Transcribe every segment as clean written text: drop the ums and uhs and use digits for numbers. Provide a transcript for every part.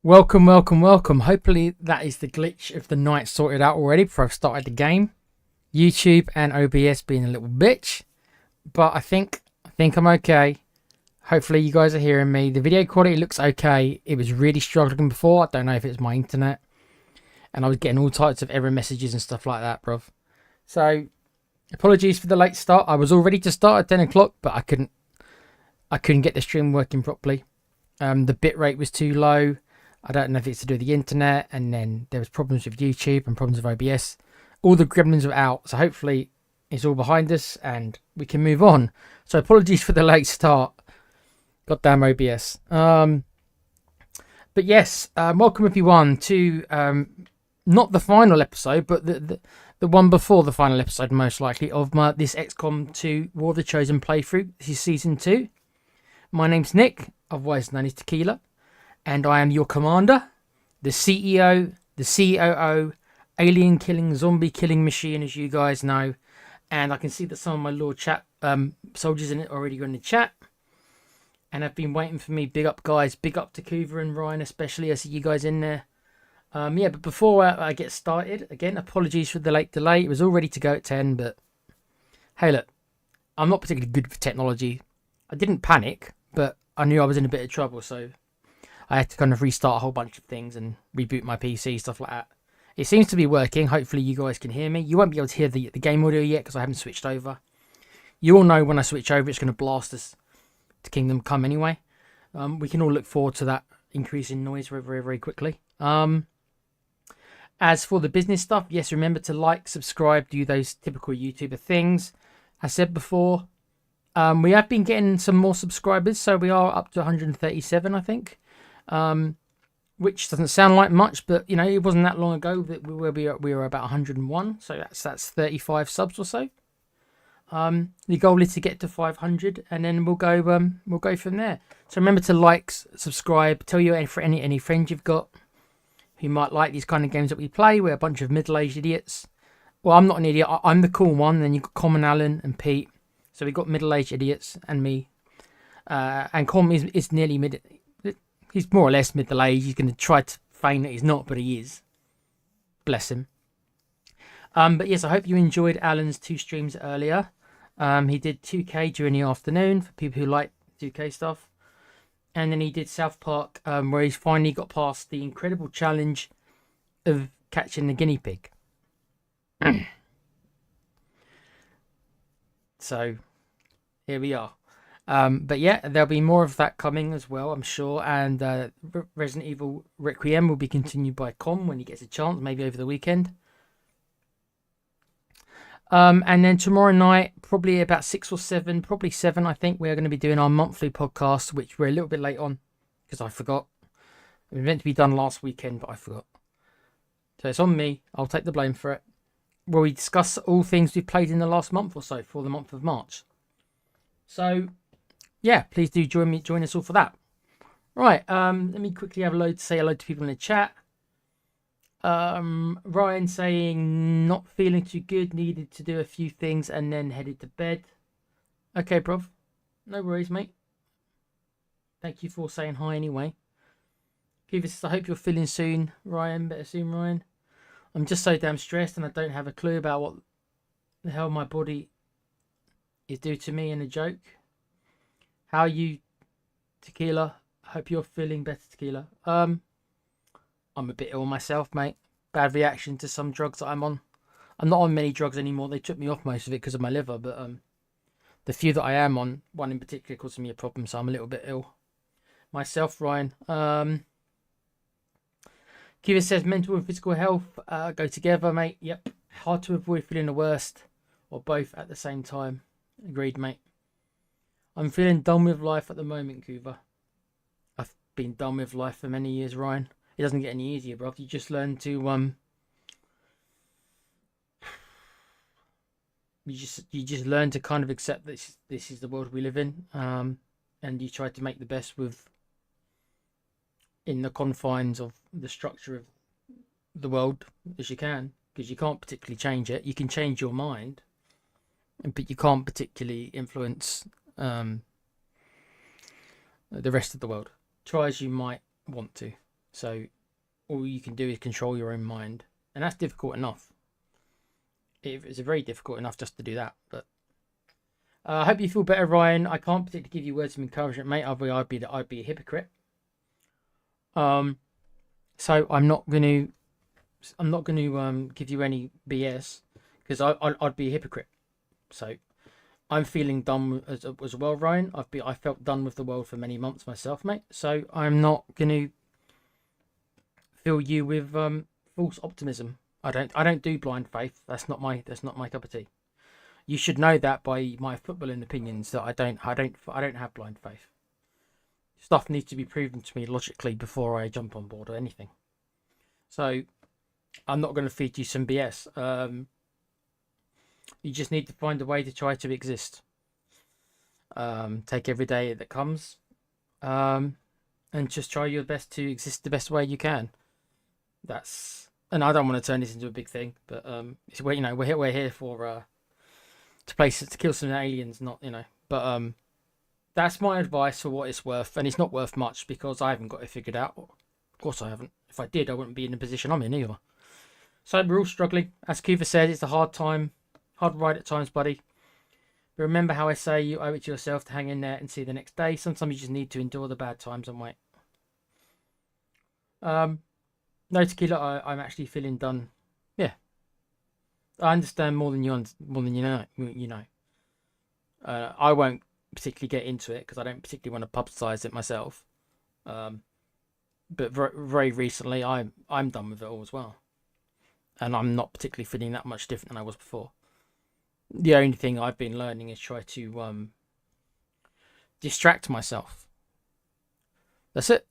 Welcome, welcome, welcome. Hopefully that is the glitch of the night sorted out already before I've started the game. YouTube and OBS being a little bitch, but I think I'm okay. Hopefully you guys are hearing me. The video quality looks okay. It was really struggling before. I don't know if it's my internet, and I was getting all types of error messages and stuff like that, bruv. So apologies for the late start. I was all ready to start at 10 o'clock, but I couldn't get the stream working properly. The bitrate was too low. I don't know if it's to do with the internet, and then there was problems with YouTube and problems with OBS. All the gremlins were out, so hopefully it's all behind us and we can move on. So apologies for the late start. Goddamn OBS. But yes, welcome everyone to not the final episode, but the one before the final episode, most likely, of this XCOM2 War of the Chosen playthrough. This is Season 2. My name's Nick, otherwise known as Tequila. And I am your commander, the CEO, the COO, alien killing, zombie killing machine, as you guys know. And I can see that some of my Lord chat soldiers in it already got in the chat. And have been waiting for me. Big up, guys. Big up to Kuva and Ryan, especially. I see you guys in there. Yeah, but before I get started, again, apologies for the late delay. It was all ready to go at 10, but hey, look, I'm not particularly good with technology. I didn't panic, but I knew I was in a bit of trouble, so I had to kind of restart a whole bunch of things and reboot my PC, stuff like that. It seems to be working. Hopefully you guys can hear me. You won't be able to hear the game audio yet because I haven't switched over. You all know when I switch over, it's going to blast us to Kingdom Come anyway. We can all look forward to that increase in noise very, very, very quickly. As for the business stuff, yes, remember to like, subscribe, do those typical YouTuber things. As said before, we have been getting some more subscribers, so we are up to 137, I think. Which doesn't sound like much, but you know, it wasn't that long ago that we were about 101, so that's 35 subs or so. The goal is to get to 500, and then we'll go from there. So remember to like, subscribe, tell your any friends you've got who might like these kind of games that we play. We're a bunch of middle-aged idiots. Well, I'm not an idiot. I'm the cool one. Then you've got Common Alan and Pete. So we've got middle-aged idiots and me. And Com is nearly mid. He's more or less middle-aged. He's going to try to feign that he's not, but he is. Bless him. But yes, I hope you enjoyed Alan's 2 streams earlier. He did 2K during the afternoon for people who like 2K stuff. And then he did South Park, where he's finally got past the incredible challenge of catching the guinea pig. So, here we are. But yeah, there'll be more of that coming as well, I'm sure. And Resident Evil Requiem will be continued by Com when he gets a chance, maybe over the weekend. And then tomorrow night, probably about 6 or 7, probably 7, I think, we're going to be doing our monthly podcast, which we're a little bit late on because I forgot. It was meant to be done last weekend, but I forgot. So it's on me. I'll take the blame for it. Where we discuss all things we've played in the last month or so for the month of March. So yeah, please do join us all for that. Right, let me quickly say hello to people in the chat. Ryan saying not feeling too good, needed to do a few things and then headed to bed. Okay, bruv. No worries, mate. Thank you for saying hi anyway. I hope you're feeling soon, Ryan. Better soon, Ryan. I'm just so damn stressed and I don't have a clue about what the hell my body is due to me in a joke. How are you, Tequila? Hope you're feeling better, Tequila. I'm a bit ill myself, mate. Bad reaction to some drugs that I'm on. I'm not on many drugs anymore. They took me off most of it because of my liver, but the few that I am on, one in particular causing me a problem, so I'm a little bit ill myself, Ryan. Kiva says mental and physical health go together, mate. Yep. Hard to avoid feeling the worst or both at the same time. Agreed, mate. I'm feeling done with life at the moment, Kuva. I've been done with life for many years, Ryan. It doesn't get any easier, bro. You just learn to you just learn to kind of accept that this is the world we live in, and you try to make the best with in the confines of the structure of the world as you can, because you can't particularly change it. You can change your mind, but you can't particularly influence the rest of the world. Try as you might want to. So all you can do is control your own mind, and that's difficult enough. It's very difficult enough just to do that. But I hope you feel better, Ryan. I can't particularly give you words of encouragement, mate. I'd be a hypocrite. So I'm not going to give you any BS because I'd be a hypocrite. So I'm feeling done as well, Ryan. I felt done with the world for many months myself, mate. So I'm not going to fill you with false optimism. I don't do blind faith. That's not my cup of tea. You should know that by my footballing opinions that I don't have blind faith. Stuff needs to be proven to me logically before I jump on board or anything. So I'm not going to feed you some BS. You just need to find a way to try to exist. Take every day that comes, and just try your best to exist the best way you can. And I don't want to turn this into a big thing, but we're here for to kill some aliens, not But that's my advice for what it's worth, and it's not worth much because I haven't got it figured out. Of course I haven't. If I did, I wouldn't be in the position I'm in either. So we're all struggling. As Kiva said, it's a hard ride at times, buddy. But remember how I say you owe it to yourself to hang in there and see the next day. Sometimes you just need to endure the bad times and wait. No, Tequila, I'm actually feeling done. Yeah, I understand more than you know. I won't particularly get into it because I don't particularly want to publicize it myself. But very recently, I'm done with it all as well, and I'm not particularly feeling that much different than I was before. The only thing I've been learning is try to distract myself. That's it.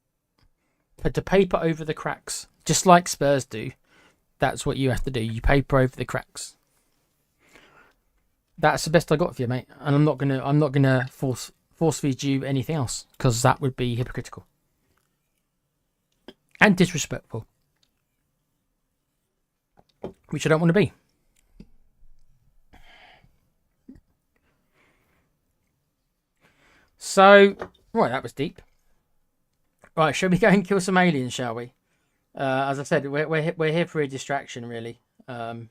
Put the paper over the cracks, just like Spurs do. That's what you have to do. You paper over the cracks. That's the best I got for you, mate. And I'm not gonna force feed you anything else because that would be hypocritical and disrespectful, which I don't want to be. So, right, that was deep. Right, shall we go and kill some aliens, shall we? As I said, we're here for a distraction, really. No,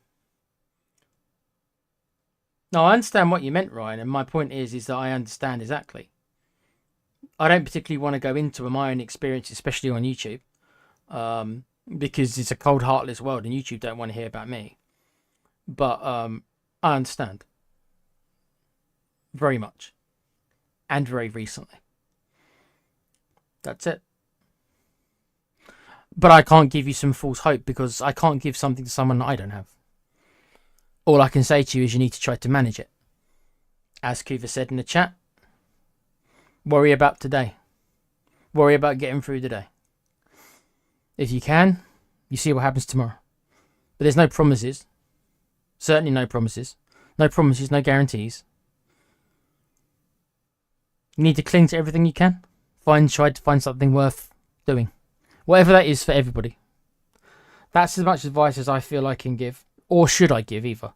I understand what you meant, Ryan, and my point is that I understand exactly. I don't particularly want to go into my own experience, especially on YouTube, because it's a cold, heartless world, and YouTube don't want to hear about me. But I understand very much, and very recently. That's it. But I can't give you some false hope because I can't give something to someone that I don't have. All I can say to you is you need to try to manage it. As Kuva said in the chat, worry about today. Worry about getting through the day. If you can, you see what happens tomorrow. But there's no promises. Certainly no promises. No promises, no guarantees. You need to cling to everything you can. Try to find something worth doing. Whatever that is for everybody. That's as much advice as I feel I can give. Or should I give either.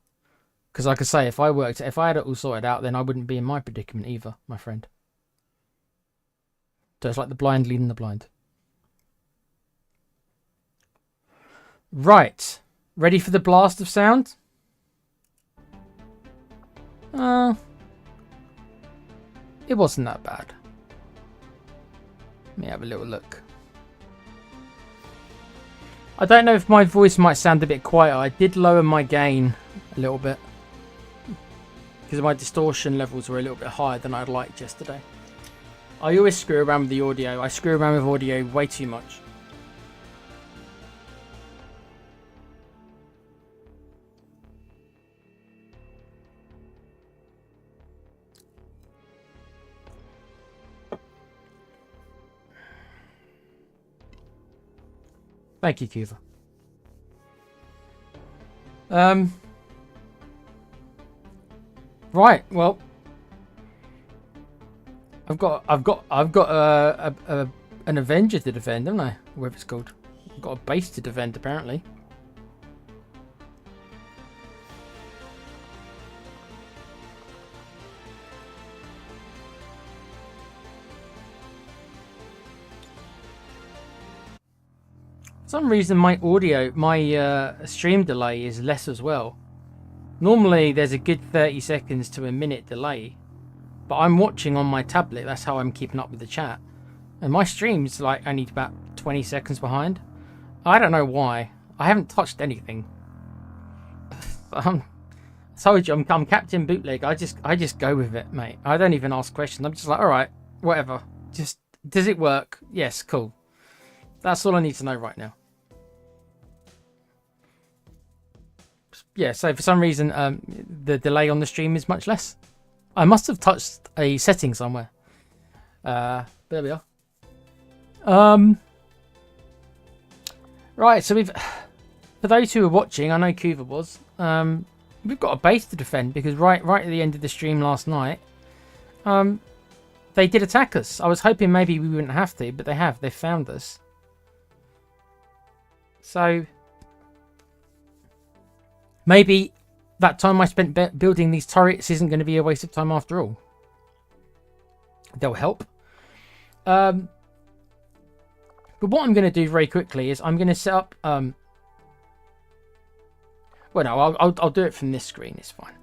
Because like I say, if I had it all sorted out, then I wouldn't be in my predicament either, my friend. So it's like the blind leading the blind. Right. Ready for the blast of sound? It wasn't that bad. Let me have a little look. I don't know if my voice might sound a bit quieter. I did lower my gain a little bit. Because my distortion levels were a little bit higher than I'd liked yesterday. I always screw around with the audio. I screw around with audio way too much. Thank you, Cuva. Right. Well, I've got an Avenger to defend, haven't I? Whatever it's called. I've got a base to defend, apparently. some reason my audio, my stream delay is less as well. Normally there's a good 30 seconds to a minute delay, but I'm watching on my tablet. That's how I'm keeping up with the chat, and my stream's like only about 20 seconds behind. I don't know why. I haven't touched anything. I told you I'm Captain Bootleg. I just go with it, mate. I don't even ask questions. I'm just like, all right, whatever. Just, does it work? Yes, cool. That's all I need to know right now. Yeah, so for some reason, the delay on the stream is much less. I must have touched a setting somewhere. There we are. Right, so for those who are watching, I know Kuva was, we've got a base to defend, because right at the end of the stream last night, they did attack us. I was hoping maybe we wouldn't have to, but they have. They found us. So maybe that time I spent building these turrets isn't going to be a waste of time after all. They'll help. But what I'm going to do very quickly is I'm going to set up... well, no, I'll do it from this screen. It's fine.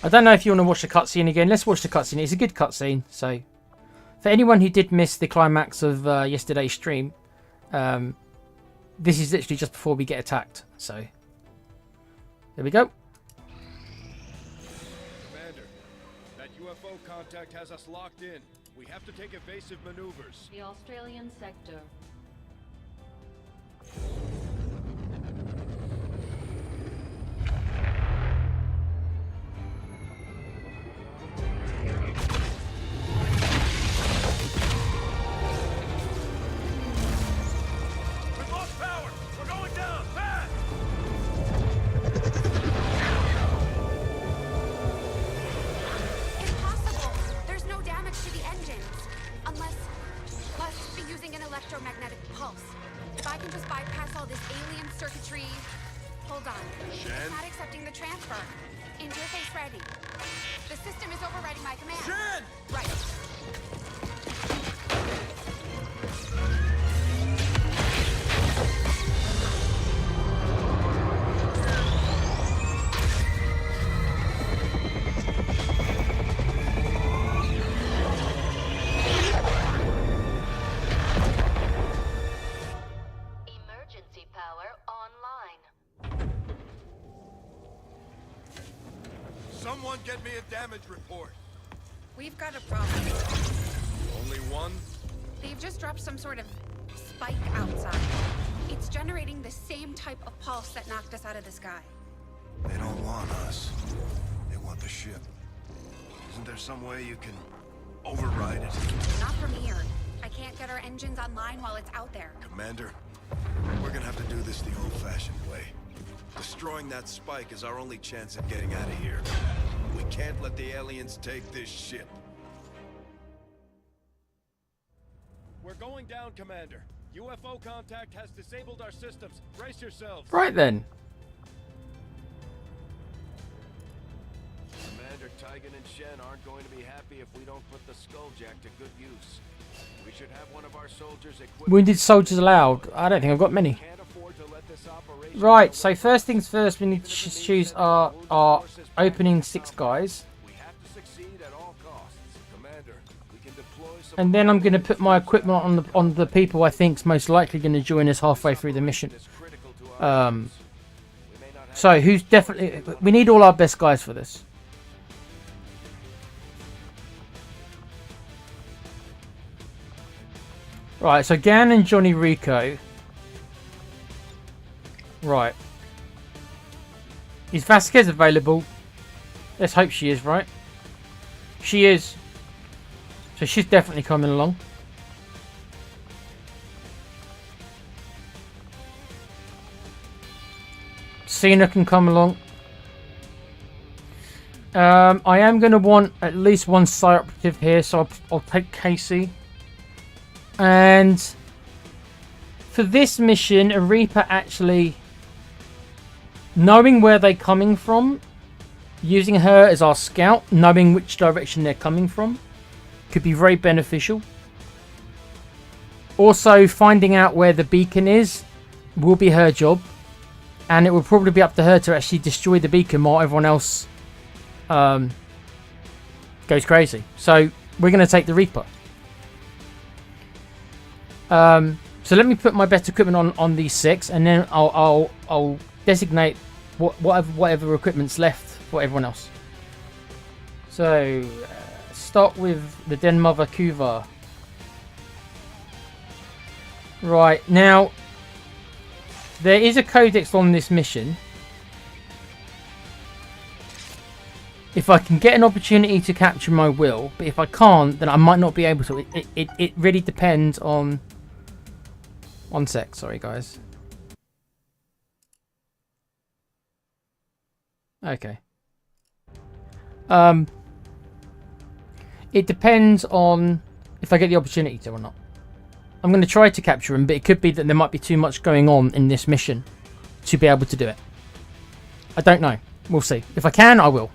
I don't know if you want to watch the cutscene again. Let's watch the cutscene. It's a good cutscene. So, for anyone who did miss the climax of yesterday's stream, this is literally just before we get attacked. So, there we go. Commander, that UFO contact has us locked in. We have to take evasive maneuvers. The Australian sector. We've lost power! We're going down! Fast! Impossible! There's no damage to the engines. Unless must be using an electromagnetic pulse. If I can just bypass all this alien circuitry... Hold on. Shen? It's not accepting the transfer. Interface ready. The system is overriding my command. Shen! Right. Emergency power online. Someone get me a damage report. We've got a problem. Only one? They've just dropped some sort of spike outside. It's generating the same type of pulse that knocked us out of the sky. They don't want us. They want the ship. Isn't there some way you can override it? Not from here. I can't get our engines online while it's out there. Commander, we're gonna have to do this the old-fashioned way. Destroying that spike is our only chance at getting out of here. We can't let the aliens take this ship. We're going down, Commander. UFO contact has disabled our systems. Brace yourselves. Right then. Commander Tygan and Shen aren't going to be happy if we don't put the Skulljack to good use. We should have one of our soldiers equipped. Wounded soldiers allowed. I don't think I've got many. Can't afford to let this operation Right, so first things first, we need to choose our opening 6 guys. We have to succeed at all costs. Commander, we can deploy some And then I'm going to put my equipment on the people I think's most likely going to join us halfway through the mission. that's critical to our Um, lives. We may not have so who's definitely... We need all our best guys for this. Right, so Gan and Johnny Rico. Right. Is Vasquez available? Let's hope she is, right? She is. So she's definitely coming along. Cena can come along. I am going to want at least one site operative here, so I'll take Casey. And for this mission, a Reaper actually knowing where they're coming from, using her as our scout, knowing which direction they're coming from, could be very beneficial. Also, finding out where the beacon is will be her job. And it will probably be up to her to actually destroy the beacon while everyone else goes crazy. So we're going to take the Reaper. So let me put my best equipment on these 6, and then I'll designate whatever equipment's left for everyone else. So start with the Den Mother Kuva. Right, now there is a codex on this mission. If I can get an opportunity to capture him, I will. But if I can't, then I might not be able to. It really depends on... One sec, sorry guys. Okay. It depends on if I get the opportunity to or not. I'm going to try to capture him, but it could be that there might be too much going on in this mission to be able to do it. I don't know. We'll see. If I can, I will.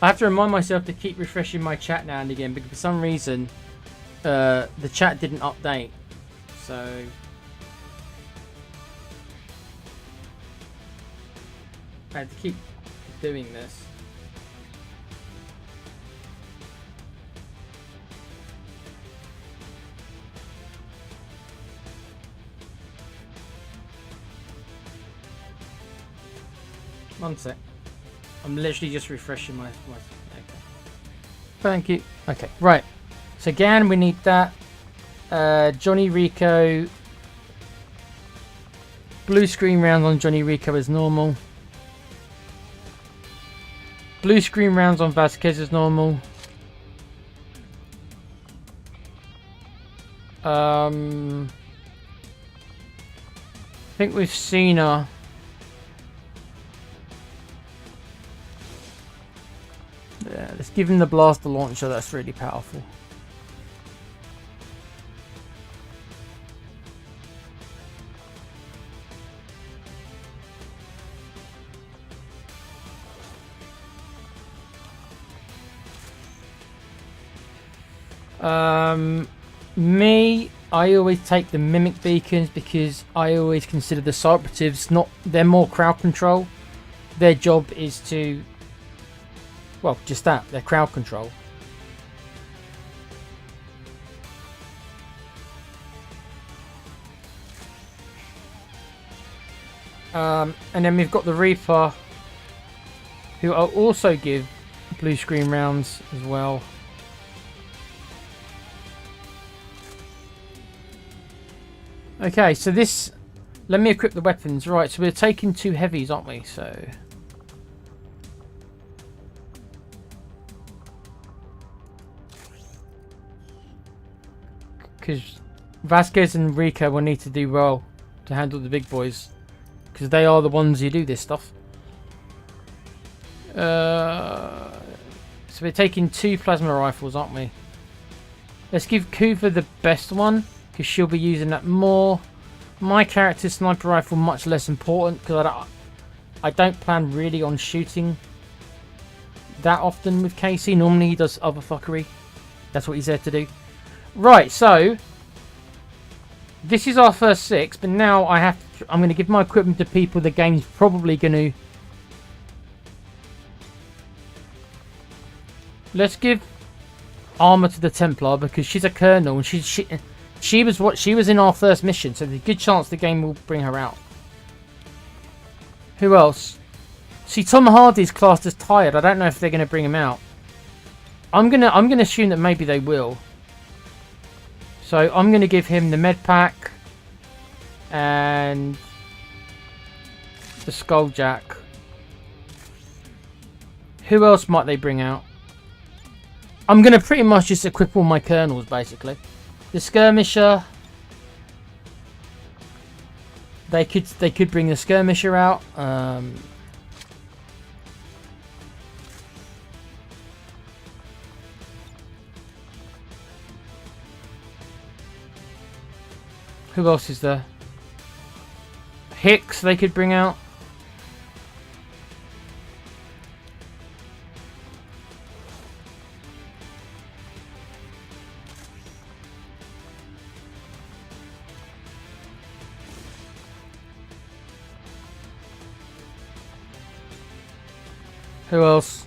I have to remind myself to keep refreshing my chat now and again, because for some reason the chat didn't update. So I had to keep doing this. One sec. I'm literally just refreshing my okay. Thank you. Okay, right. So again, we need that. Johnny Rico. Blue screen rounds on Johnny Rico as normal. Blue screen rounds on Vasquez as normal. I think we've seen her. Yeah, let's give him the blaster launcher. That's really powerful. Me, I always take the mimic beacons because I always consider the operatives they're more crowd control. Their job is to, well, just that, they're crowd control. And then we've got the Reaper, who I'll also give blue screen rounds as well. Okay, so this... Let me equip the weapons. Right, so we're taking 2 heavies, aren't we? So... Because Vasquez and Rico will need to do well to handle the big boys. Because they are the ones who do this stuff. So we're taking 2 plasma rifles, aren't we? Let's give Kuva the best one, because she'll be using that more. My character's sniper rifle much less important, because I don't plan really on shooting that often with Casey. Normally he does other fuckery. That's what he's there to do. Right, so this is our first 6, but now I'm going to give my equipment to people the game's probably going to... Let's give armor to the Templar, because she's a colonel and she was in our first mission, so there's a good chance the game will bring her out. Who else? See, Tom Hardy's classed as tired. I don't know if they're going to bring him out. I'm gonna assume that maybe they will. So I'm going to give him the med pack and the Skulljack. Who else might they bring out? I'm going to pretty much just equip all my colonels, basically. The Skirmisher. They could bring the Skirmisher out. Who else is there? Hicks they could bring out. Who else?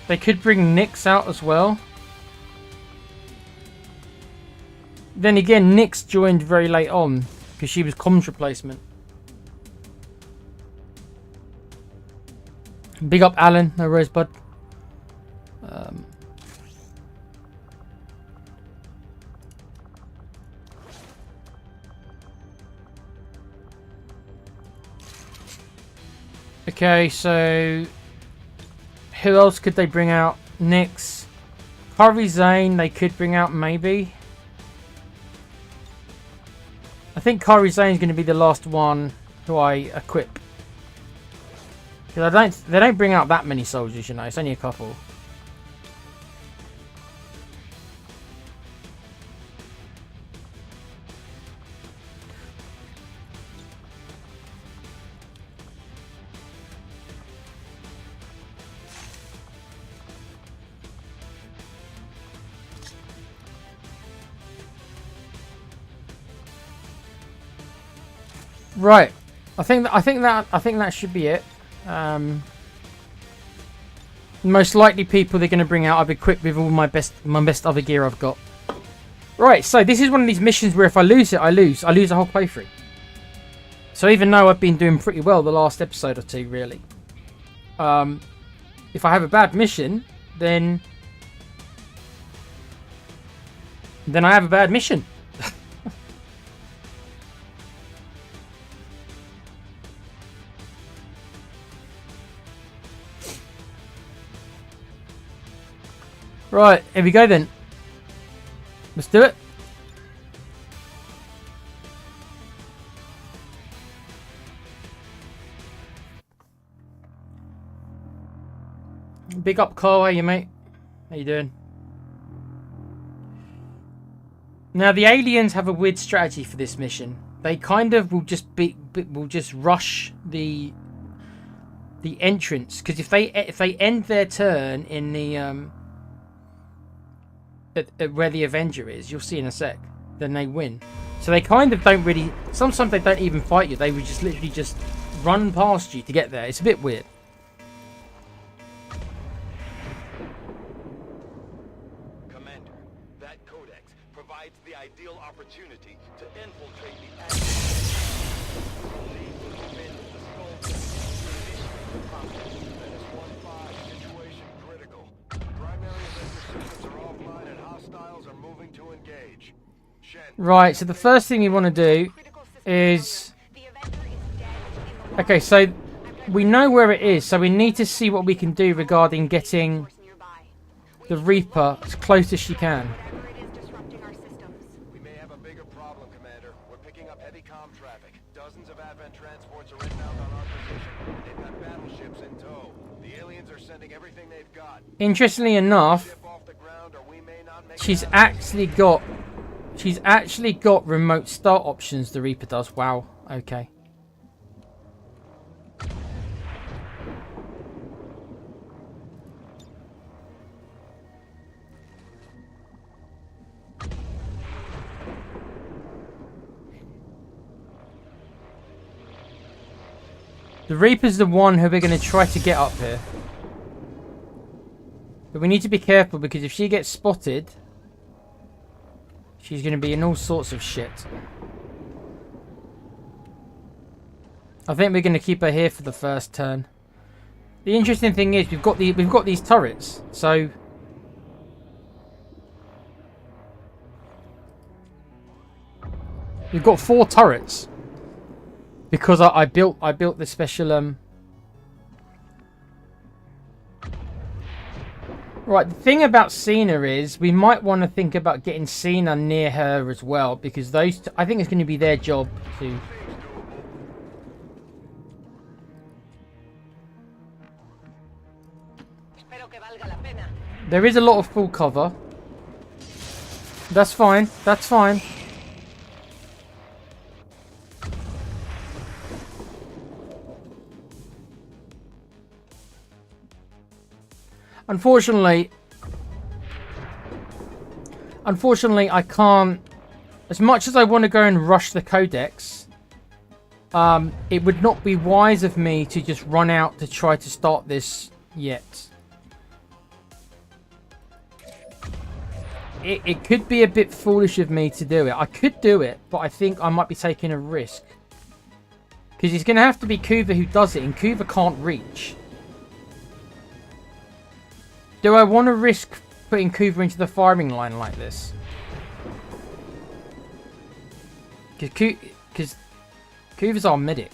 They could bring Nyx out as well. Then again, Nyx joined very late on because she was comms replacement. Big up Alan, no Rosebud. Okay, so who else could they bring out? Nyx. Harvey Zane they could bring out maybe. I think Kari Zane's going to be the last one who I equip. Because they don't bring out that many soldiers, you know. It's only a couple. Right, I think that should be it. Most likely people they're going to bring out I've equipped with all my best other gear I've got. Right, so this is one of these missions where if I lose it, I lose the whole playthrough. So even though I've been doing pretty well the last episode or two, really, if I have a bad mission, then I have a bad mission. Right, here we go then. Let's do it. Big up Carl, how you mate? How you doing? Now the aliens have a weird strategy for this mission. They kind of will just rush the entrance, because if they end their turn in the where the Avenger is, you'll see in a sec, then they win. So they kind of don't really, sometimes they don't even fight you, they would just literally just run past you to get there. It's a bit weird. Commander, that codex provides the ideal opportunity to infiltrate the situation critical. Primary Avenger systems are offline and hostiles are moving to engage. Right, so the first thing you want to do is... Okay, so we know where it is, so we need to see what we can do regarding getting the Reaper as close as she can. We may have a bigger problem, Commander. We're picking up heavy comm traffic. Dozens of Advent transports are inbound on our position. They've got battleships in tow. The aliens are sending everything they've got. Interestingly enough, she's actually got remote start options, the Reaper does. Wow, okay. The Reaper's the one who we're going to try to get up here. But we need to be careful, because if she gets spotted, she's going to be in all sorts of shit. I think we're going to keep her here for the first turn. The interesting thing is we've got these turrets, so we've got 4 turrets because I built the special Right, the thing about Cena is we might want to think about getting Cena near her as well, because those I think it's going to be their job to... There is a lot of full cover. That's fine, that's fine. Unfortunately, Unfortunately, I can't. As much as I want to go and rush the codex, it would not be wise of me to just run out to try to start this yet. It could be a bit foolish of me to do it. I could do it, but I think I might be taking a risk. Because it's going to have to be Kuva who does it, and Kuva can't reach. Do I want to risk putting Kuva into the firing line like this? Because Kuva's our medic.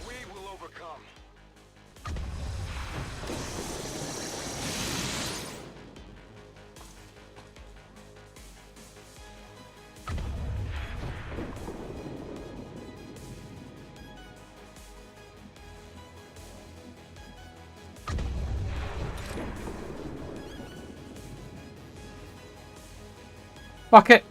We will overcome. Fuck it.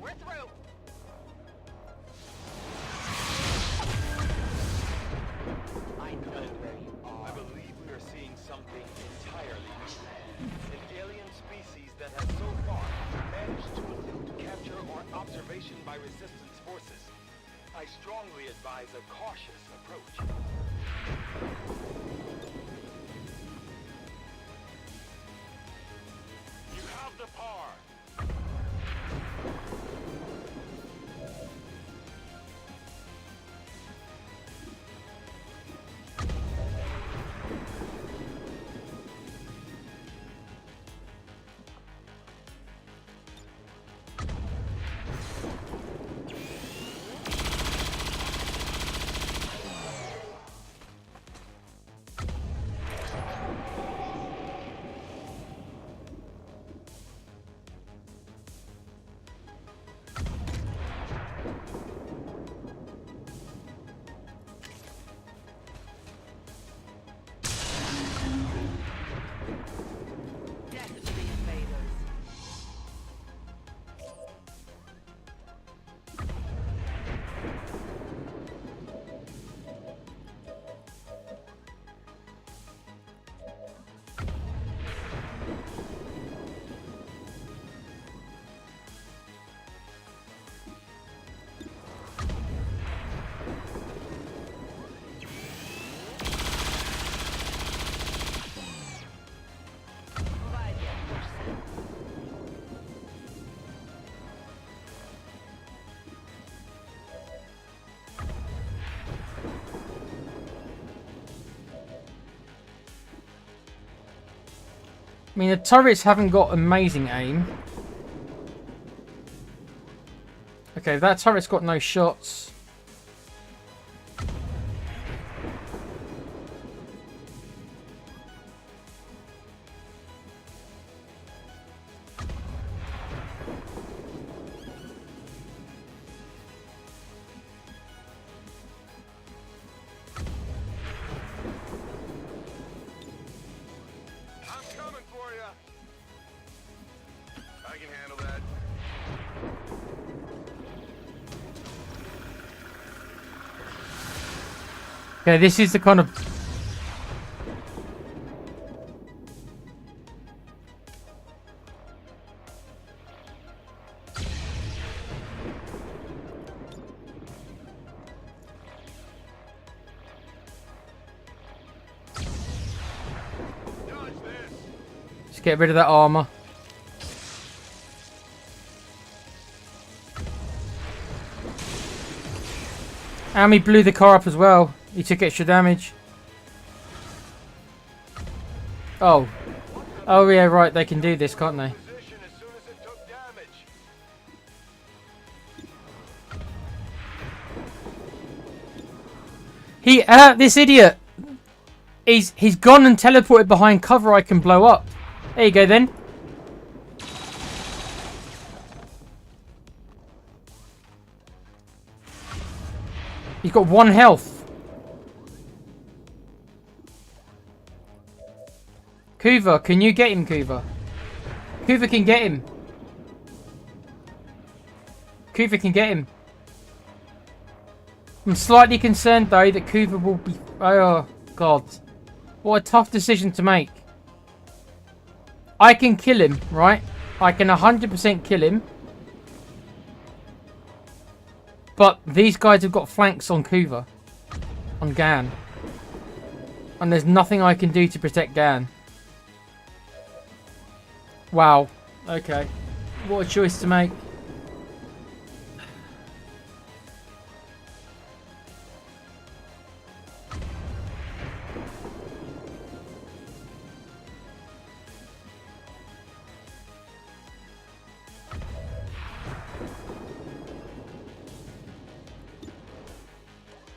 We're through. I know where you are. I believe we are seeing something entirely new. An alien species that has so far managed to elude capture or observation by resistance forces. I strongly advise a cautious approach. You have the power. I mean, the turrets haven't got amazing aim. Okay, that turret's got no shots. I can handle that. Okay, this is the kind of... Dodge this. Let's get rid of that armor. And we blew the car up as well. He took extra damage. Oh. Oh yeah, right, they can do this, can't they? Position as soon as it took damage. He, this idiot! He's gone and teleported behind cover I can blow up. There you go then. He's got 1 health. Kuva, can you get him, Kuva? Kuva can get him. Kuva can get him. I'm slightly concerned though that Kuva will be... Oh god. What a tough decision to make. I can kill him, right? I can 100% kill him. But these guys have got flanks on Kuva. On Gan. And there's nothing I can do to protect Gan. Wow. Okay. What a choice to make.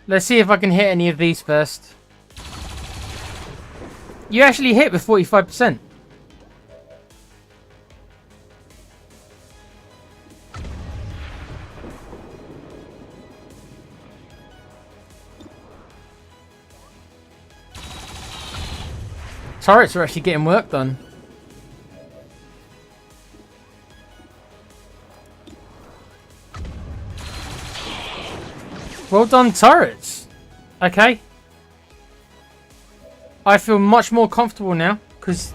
Let's see if I can hit any of these first. You actually hit with 45%. Turrets are actually getting work done. Well done, turrets. Okay. I feel much more comfortable now, because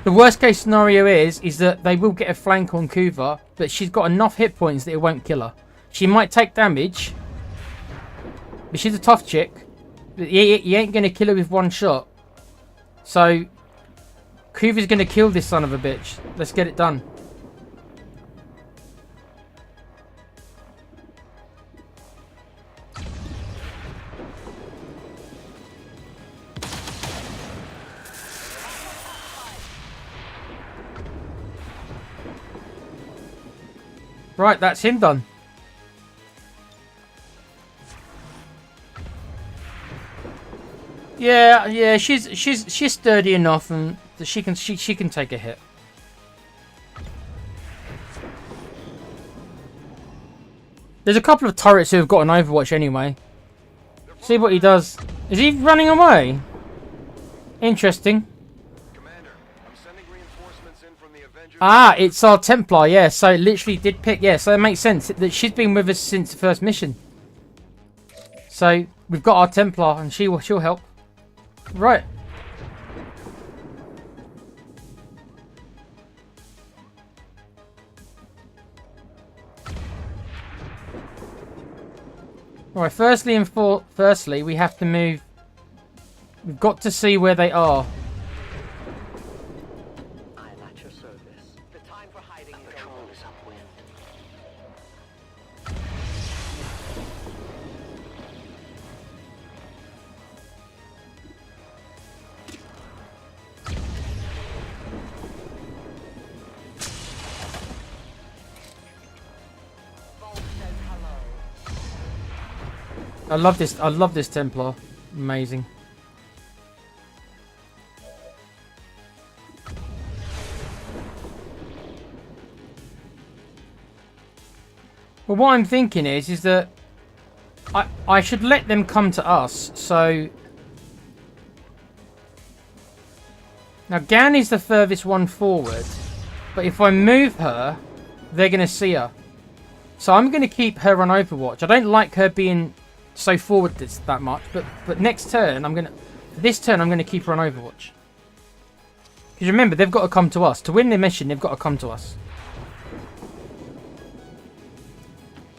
the worst case scenario is that they will get a flank on Kuva, but she's got enough hit points that it won't kill her. She might take damage, but she's a tough chick. But you ain't going to kill her with 1 shot. So, Kuva's going to kill this son of a bitch. Let's get it done. Right, that's him done. Yeah, she's sturdy enough, and she can take a hit. There's a couple of turrets who have got an Overwatch anyway. See what he does. Is he running away? Interesting. Ah, it's our Templar, yeah, so it literally did pick, yeah, so it makes sense that she's been with us since the first mission. So, we've got our Templar, and she'll help. Right. Right, firstly, we have to move. We've got to see where they are. I love this Templar. Amazing. Well, what I'm thinking is that I should let them come to us. So now Gan is the furthest one forward, but if I move her, they're going to see her. So I'm going to keep her on Overwatch. I don't like her being so forward that much, but next turn this turn I'm going to keep her on Overwatch. Because remember, they've got to come to us to win the mission. They've got to come to us.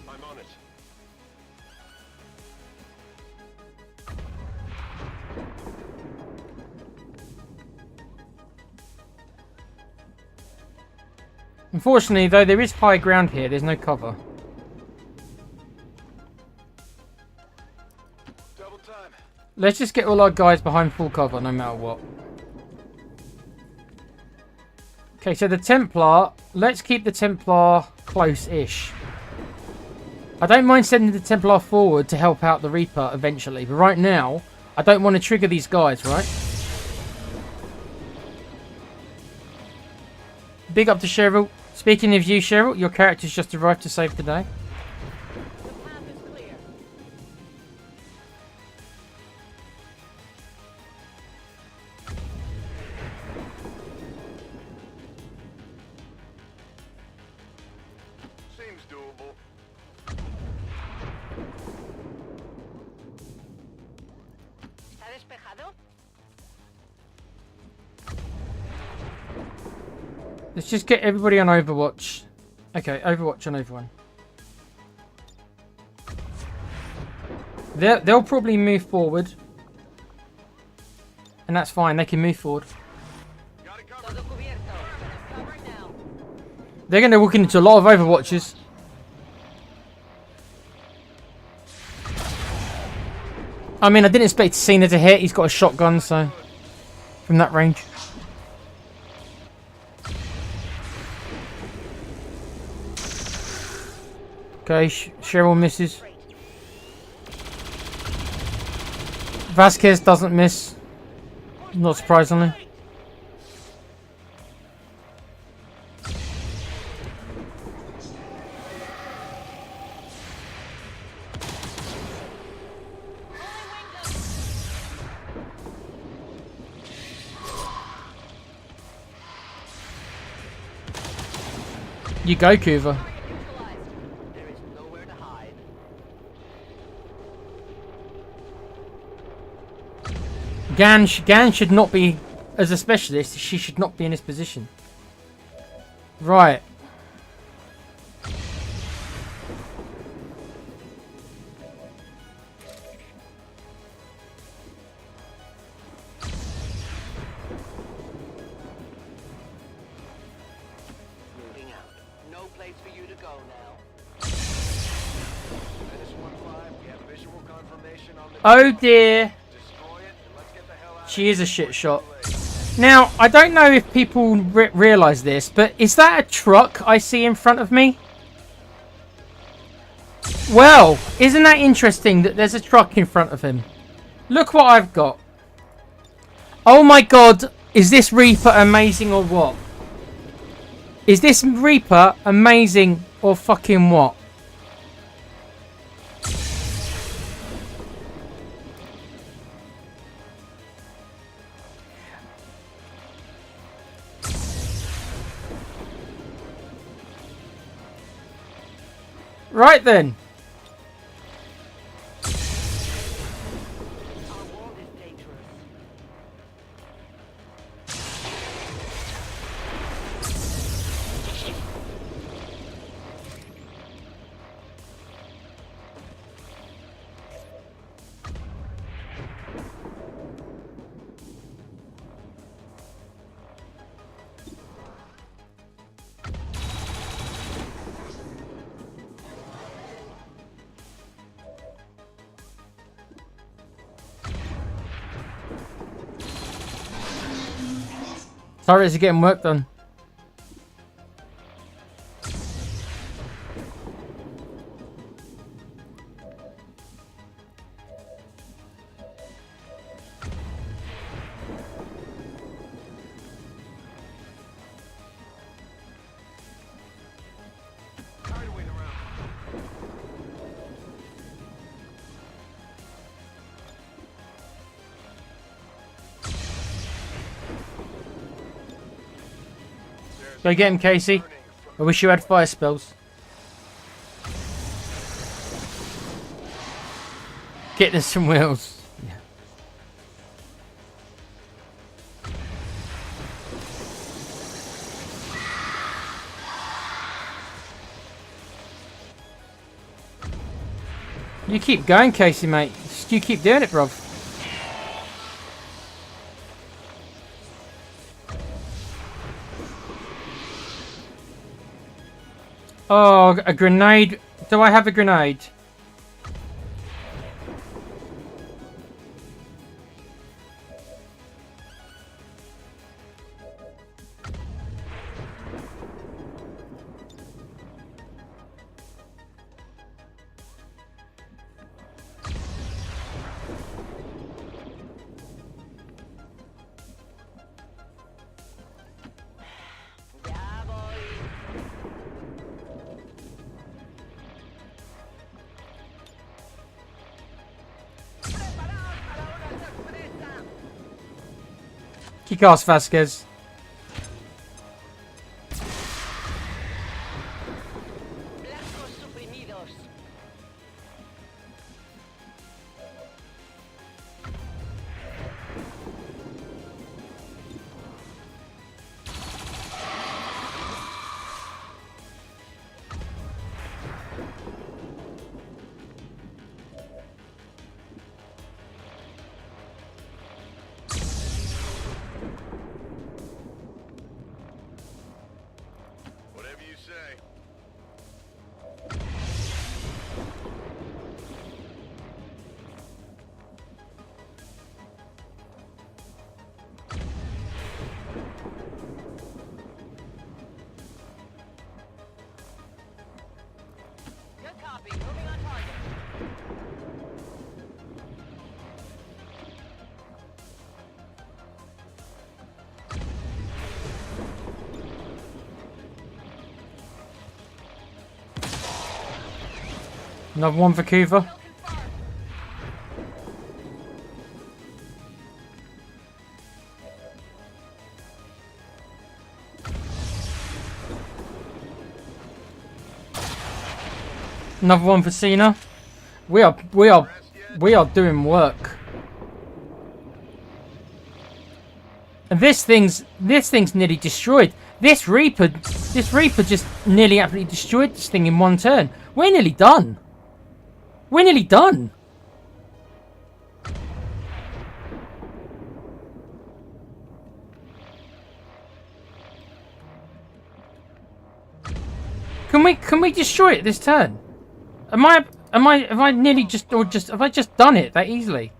I'm on it. Unfortunately, though, there is high ground here. There's no cover. Let's just get all our guys behind full cover, no matter what. Okay, so the Templar. Let's keep the Templar close-ish. I don't mind sending the Templar forward to help out the Reaper eventually, but right now, I don't want to trigger these guys, right? Big up to Cheryl. Speaking of you, Cheryl, your character's just arrived to save the day. The path is clear. Seems doable. ¿Está despejado? Let's just get everybody on Overwatch. Okay, Overwatch on everyone. They'll probably move forward. And that's fine, they can move forward. Got it covered. Todo cubierto. Covered now. They're going to walk into a lot of Overwatches. I mean, I didn't expect Cena to hit. He's got a shotgun, so... From that range. Okay, Cheryl misses. Vasquez doesn't miss. Not surprisingly. You go, Kuva. There is nowhere to hide. Gan should not be, as a specialist, she should not be in this position. Right. Moving out. No place for you to go now. Menace 1-5, we have visual confirmation on the... Oh dear. Destroy it, and let's get the hell out She is a shit shot. Now, I don't know if people realise this, but is that a truck I see in front of me? Well, isn't that interesting that there's a truck in front of him? Look what I've got. Oh my god, is this Reaper amazing or what? Is this Reaper amazing or fucking what? Right then. Our world is dangerous. Turrets are getting work done. Tidewaying around. Go get him, Casey. I wish you had fire spells. Get us some wheels. Yeah. You keep going, Casey, mate. Just you keep doing it, bruv. Oh, a grenade. Do I have a grenade? Kick ass, Vasquez. Blancos suprimidos. Whatever you say. Good copy. Moving on target. Another one for Kuva. Another one for Cena. We are doing work. And this thing's nearly destroyed. This Reaper just nearly absolutely destroyed this thing in one turn. We're nearly done. We're nearly done. Can we destroy it this turn? Have I nearly have I just done it that easily?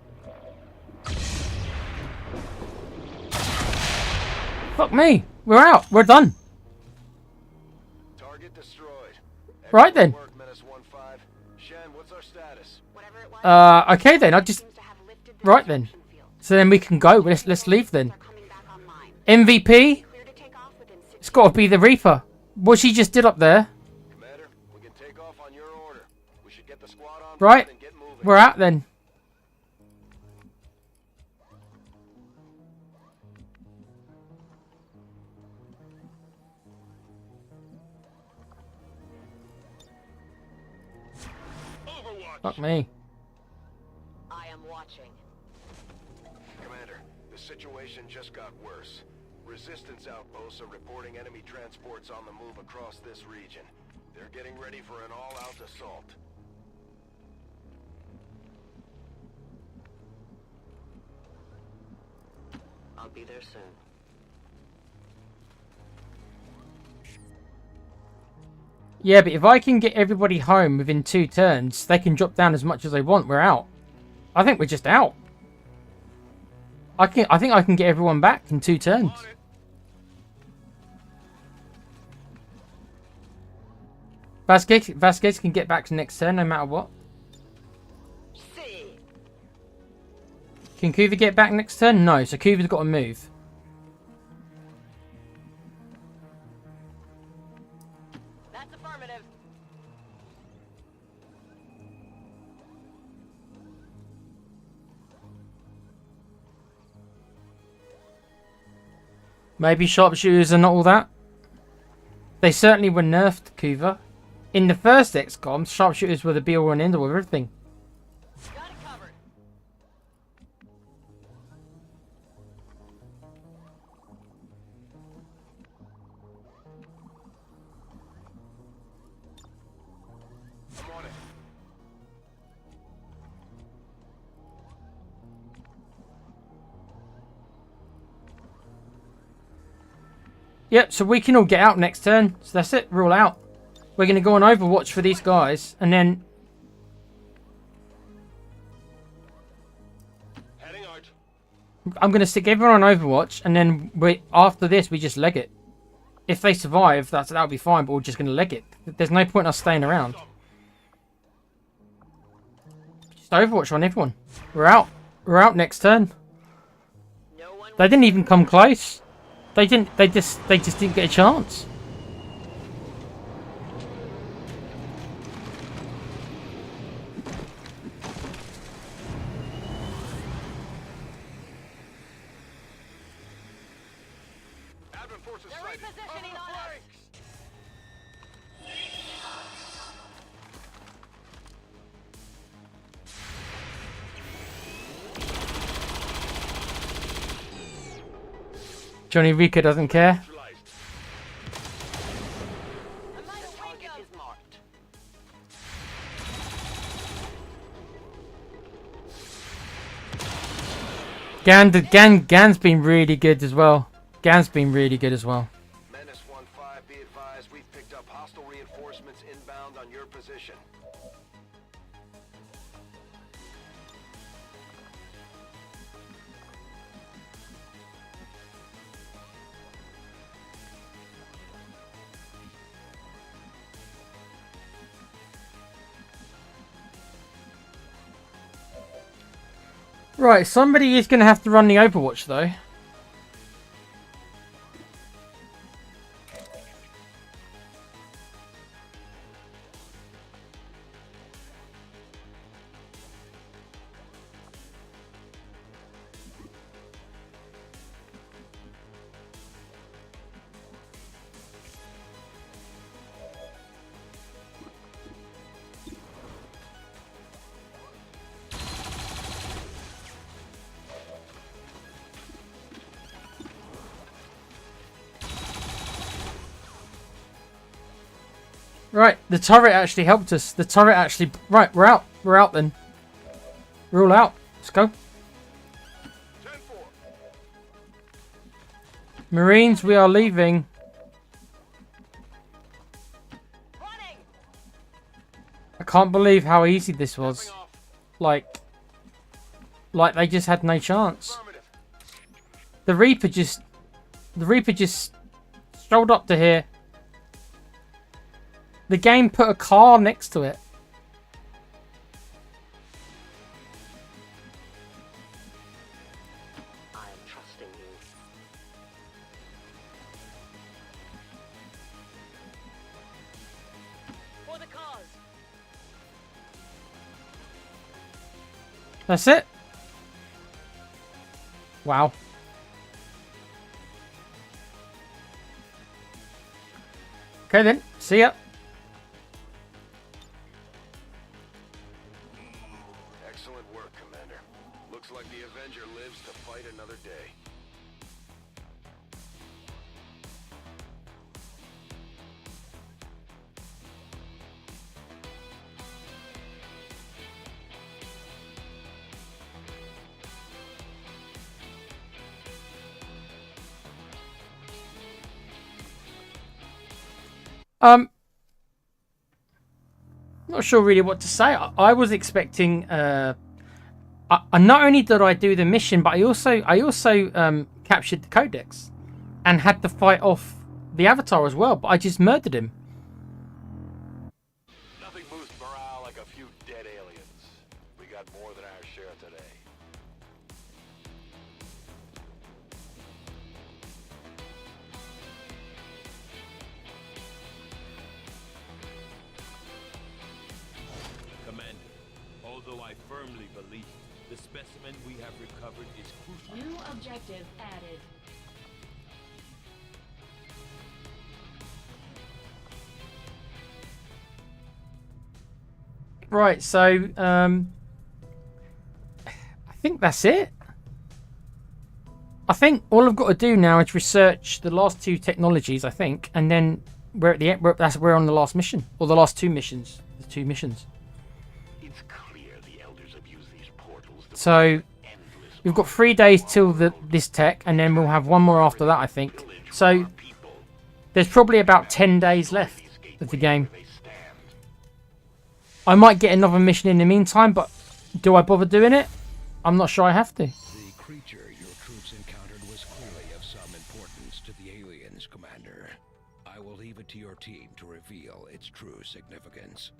Fuck me. We're out. We're done. Target destroyed. Right then. Excellent work, Menace 1-5. Shen, what's our status? Whatever it was, Okay then. I just seems to have lifted the right then. disruption field. So then we can go. Let's leave then. Are coming back online. MVP. Clear to take off within 6 It's got to be the Reaper. What she just did up there. Commander, we can take off on your order. We should get the squad on Right. board and get moving. We're out then. Overwatch. Fuck me. I am watching. Commander, the situation just got worse. Resistance outposts are reporting enemy transports on the move across this region. They're getting ready for an all-out assault. I'll be there soon. Yeah, but if I can get everybody home within 2 turns, they can drop down as much as they want. We're out. I think we're just out. I think I can get everyone back in 2 turns. On it. Vasquez can get back to next turn no matter what. See. Can Kuva get back next turn? No, so Kuva's got to move. That's affirmative. Maybe sharpshooters are not all that. They certainly were nerfed, Kuva. In the first XCOM, sharpshooters were the be-all and end-all of everything. Got it covered. I'm on it. Yep, so we can all get out next turn. So that's it, we're all out. We're going to go on Overwatch for these guys, and then... Heading out. I'm going to stick everyone on Overwatch, and then after this, we just leg it. If they survive, that'll be fine, but we're just going to leg it. There's no point in us staying around. Just Overwatch on everyone. We're out. We're out next turn. No one. They didn't even come close. They just didn't get a chance. Hostiles are sighted. repositioning on us. Johnny Rika doesn't care. Neutralized. A minor wake up. Is marked. Gan's been really good as well. Gan's been really good as well. Menace 1-5, be advised, we've picked up hostile reinforcements inbound on your position. Right, somebody is going to have to run the Overwatch though. Right, the turret actually helped us. The turret actually... Right, we're out. We're out then. We're all out. Let's go. 10-4. Marines, we are leaving. Running. I can't believe how easy this was. Off. Like they just had no chance. Affirmative. The Reaper just strolled up to here. The game put a car next to it. I am trusting you. For the cause. That's it. Wow. Okay then. See ya. Excellent work, Commander. Looks like the Avenger lives to fight another day. Not sure really what to say. I was expecting. Not only did I do the mission, but I also captured the codex, and had to fight off the Avatar as well. But I just murdered him. Nothing boosts morale like a few dead aliens. We got more than our share today. Commander, although I firmly believe the specimen we have recovered is crucial. New objective added. Right, so I think that's it. I think all I've got to do now is research the last two technologies, I think, and then we're at the end. We're on the last mission, or the last two missions. The two missions. It's clear the elders have used these portals to So endless we've got 3 days till this tech, and then we'll have one more after that, I think. So people. there's probably about 10 days left of the game. They stand. I might get another mission in the meantime, but do I bother doing it? I'm not sure I have to. The creature your troops encountered was clearly of some importance to the aliens, Commander. I will leave it to your team to reveal its true significance.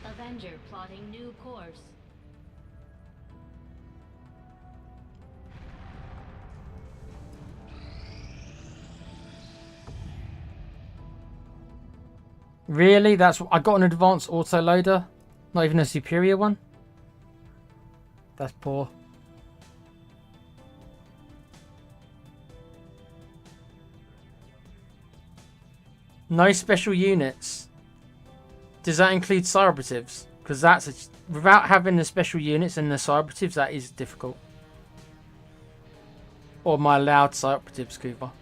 Avenger plotting new course. Really? I got an advanced autoloader, not even a superior one. That's poor. No special units. Does that include cyberative? Because that's without having the special units and the cyberative, that is difficult. Or my allowed cyberative, Scuba.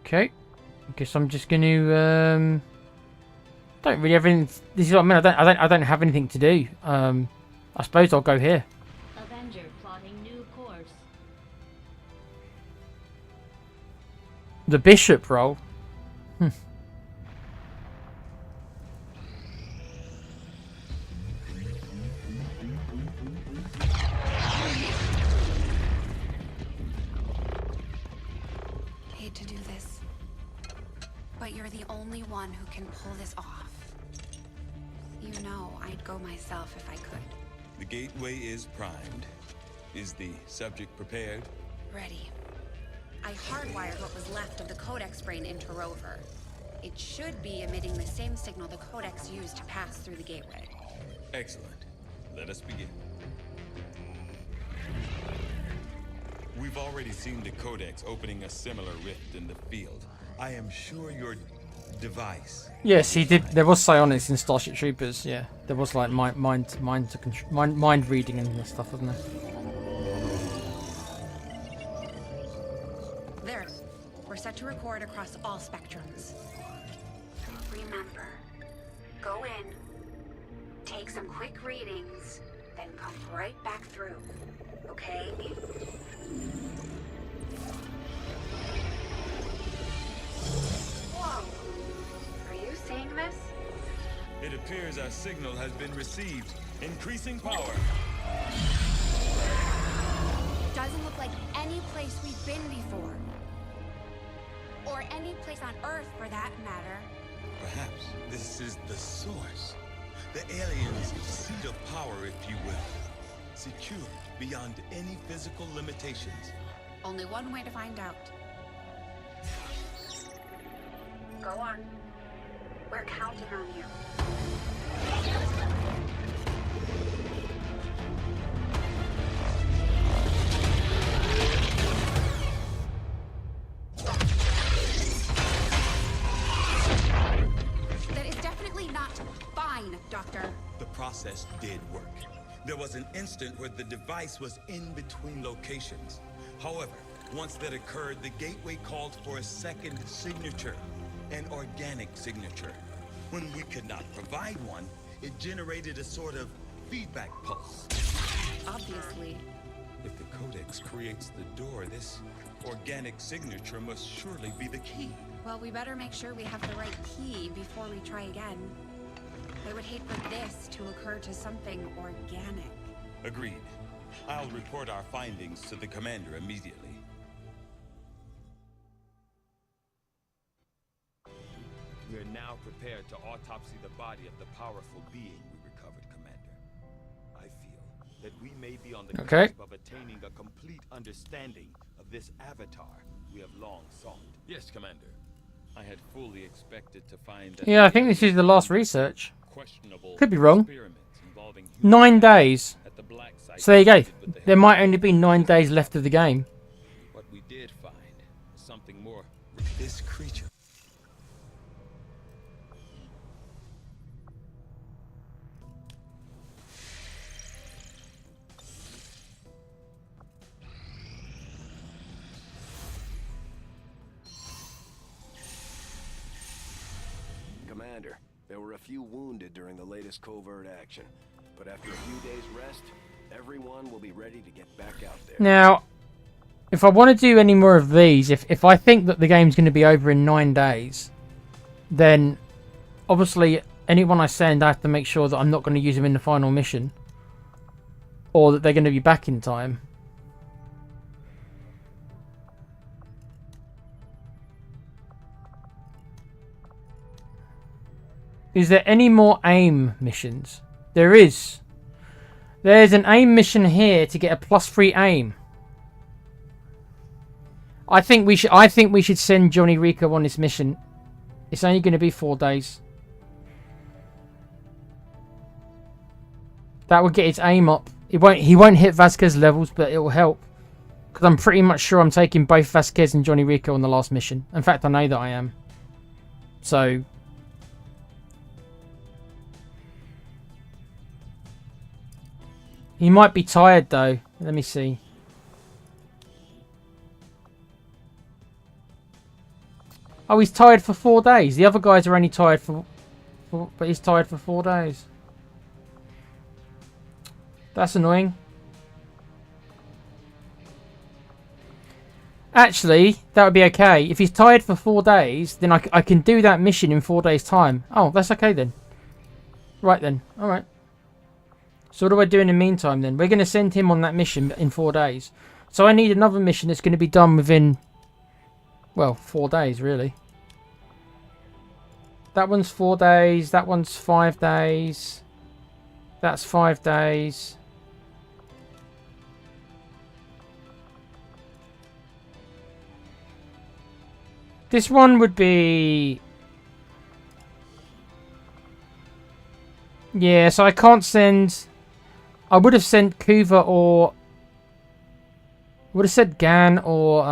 Okay, I guess I'm just going to. Don't really have anything. This is what I mean. I don't have anything to do. I suppose I'll go here. Avenger plotting new course. The bishop role. Hate to do this, but you're the only one who can pull this off. You know, I'd go myself if I could. The gateway is primed. Is the subject prepared? Ready. I hardwired what was left of the Codex brain into Rover. It should be emitting the same signal the Codex used to pass through the gateway. Excellent. Let us begin. We've already seen the Codex opening a similar rift in the field. I am sure your device... Yes, he did. There was psionics in Starship Troopers. Yeah, there was like mind reading and stuff, wasn't there? There. We're set to record across all spectrums. Remember, go in, take some quick readings, then come right back through. Okay? Whoa. Are you seeing this? It appears our signal has been received. Increasing power. Doesn't look like any place we've been before. Or any place on Earth, for that matter. Perhaps this is the source. The aliens' seat of power, if you will. Secure beyond any physical limitations. Only one way to find out. Go on. We're counting on you. That is definitely not fine, Doctor. The process did work. There was an instant where the device was in between locations. However, once that occurred, the gateway called for a second signature, an organic signature. When we could not provide one, it generated a sort of feedback pulse. Obviously. If the Codex creates the door, this organic signature must surely be the key. Well, we better make sure we have the right key before we try again. I would hate for this to occur to something organic. Agreed. I'll report our findings to the commander immediately. We are now prepared to autopsy the body of the powerful being we recovered, Commander. I feel that we may be on the cusp of attaining a complete understanding of this avatar we have long sought. Yes, Commander. I had fully expected to find that... Yeah, I think this is the last research. Questionable Could be wrong. experiments involving 9 days. at the black site So there you go. with the There might only be 9 days left of the game. What we did find is something more. This creature. Commander, there were a few wounded during the latest covert action, but after a few days rest, everyone will be ready to get back out there. Now, if I want to do any more of these, if I think that the game's going to be over in 9 days, then obviously anyone I send, I have to make sure that I'm not going to use them in the final mission, or that they're going to be back in time. Is there any more aim missions? There is. There's an aim mission here to get a +3 aim. I think we should send Johnny Rico on this mission. It's only going to be 4 days. That will get his aim up. He won't hit Vasquez levels, but it will help. Because I'm pretty much sure I'm taking both Vasquez and Johnny Rico on the last mission. In fact, I know that I am. So... he might be tired though. Let me see. Oh, he's tired for 4 days. The other guys are only tired but he's tired for 4 days. That's annoying. Actually, that would be okay. If he's tired for 4 days, then I can do that mission in 4 days' time. Oh, that's okay then. Right then. Alright. So what do I do in the meantime then? We're going to send him on that mission in 4 days. So I need another mission that's going to be done within, well, 4 days really. That one's 4 days. That one's 5 days. That's 5 days. This one would be... yeah, so I can't send... I would have sent Kuva or... would have said Gan or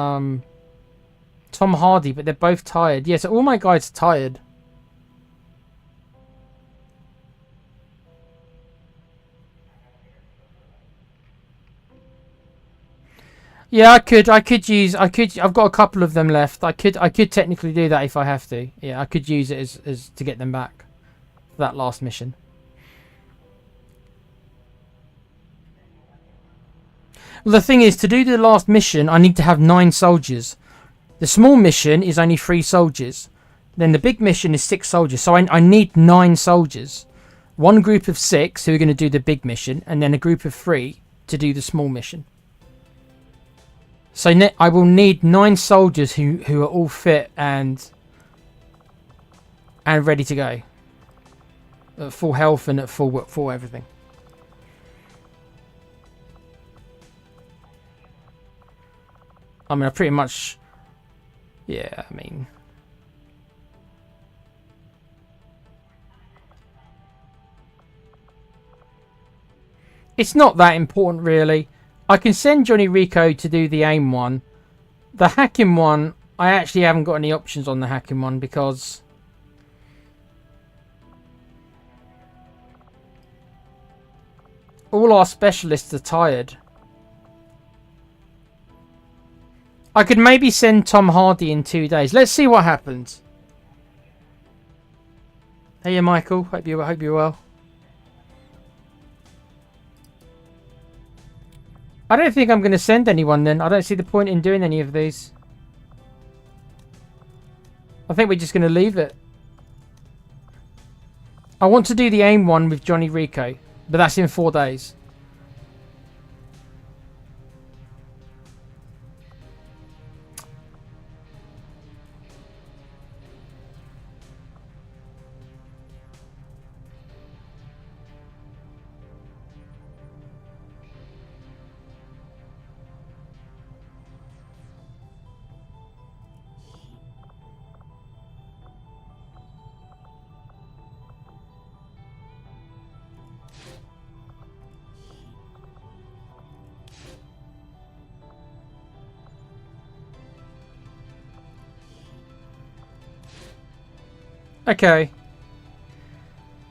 Tom Hardy, but they're both tired. Yeah, so all my guys are tired. Yeah, I've got a couple of them left. I could technically do that if I have to. Yeah, I could use it as to get them back for that last mission. Well, the thing is, to do the last mission, I need to have 9 soldiers. The small mission is only 3 soldiers. Then the big mission is 6 soldiers. So I need 9 soldiers. One group of 6 who are going to do the big mission, and then a group of 3 to do the small mission. So I will need 9 soldiers who are all fit and ready to go. At full health and at full everything. I mean, I pretty much... yeah, I mean... it's not that important, really. I can send Johnny Rico to do the aim one. The hacking one, I actually haven't got any options on the hacking one because... all our specialists are tired. I could maybe send Tom Hardy in 2 days. Let's see what happens. Hey, Michael. Hope you're well. I don't think I'm going to send anyone then. I don't see the point in doing any of these. I think we're just going to leave it. I want to do the aim one with Johnny Rico, but that's in 4 days. Okay.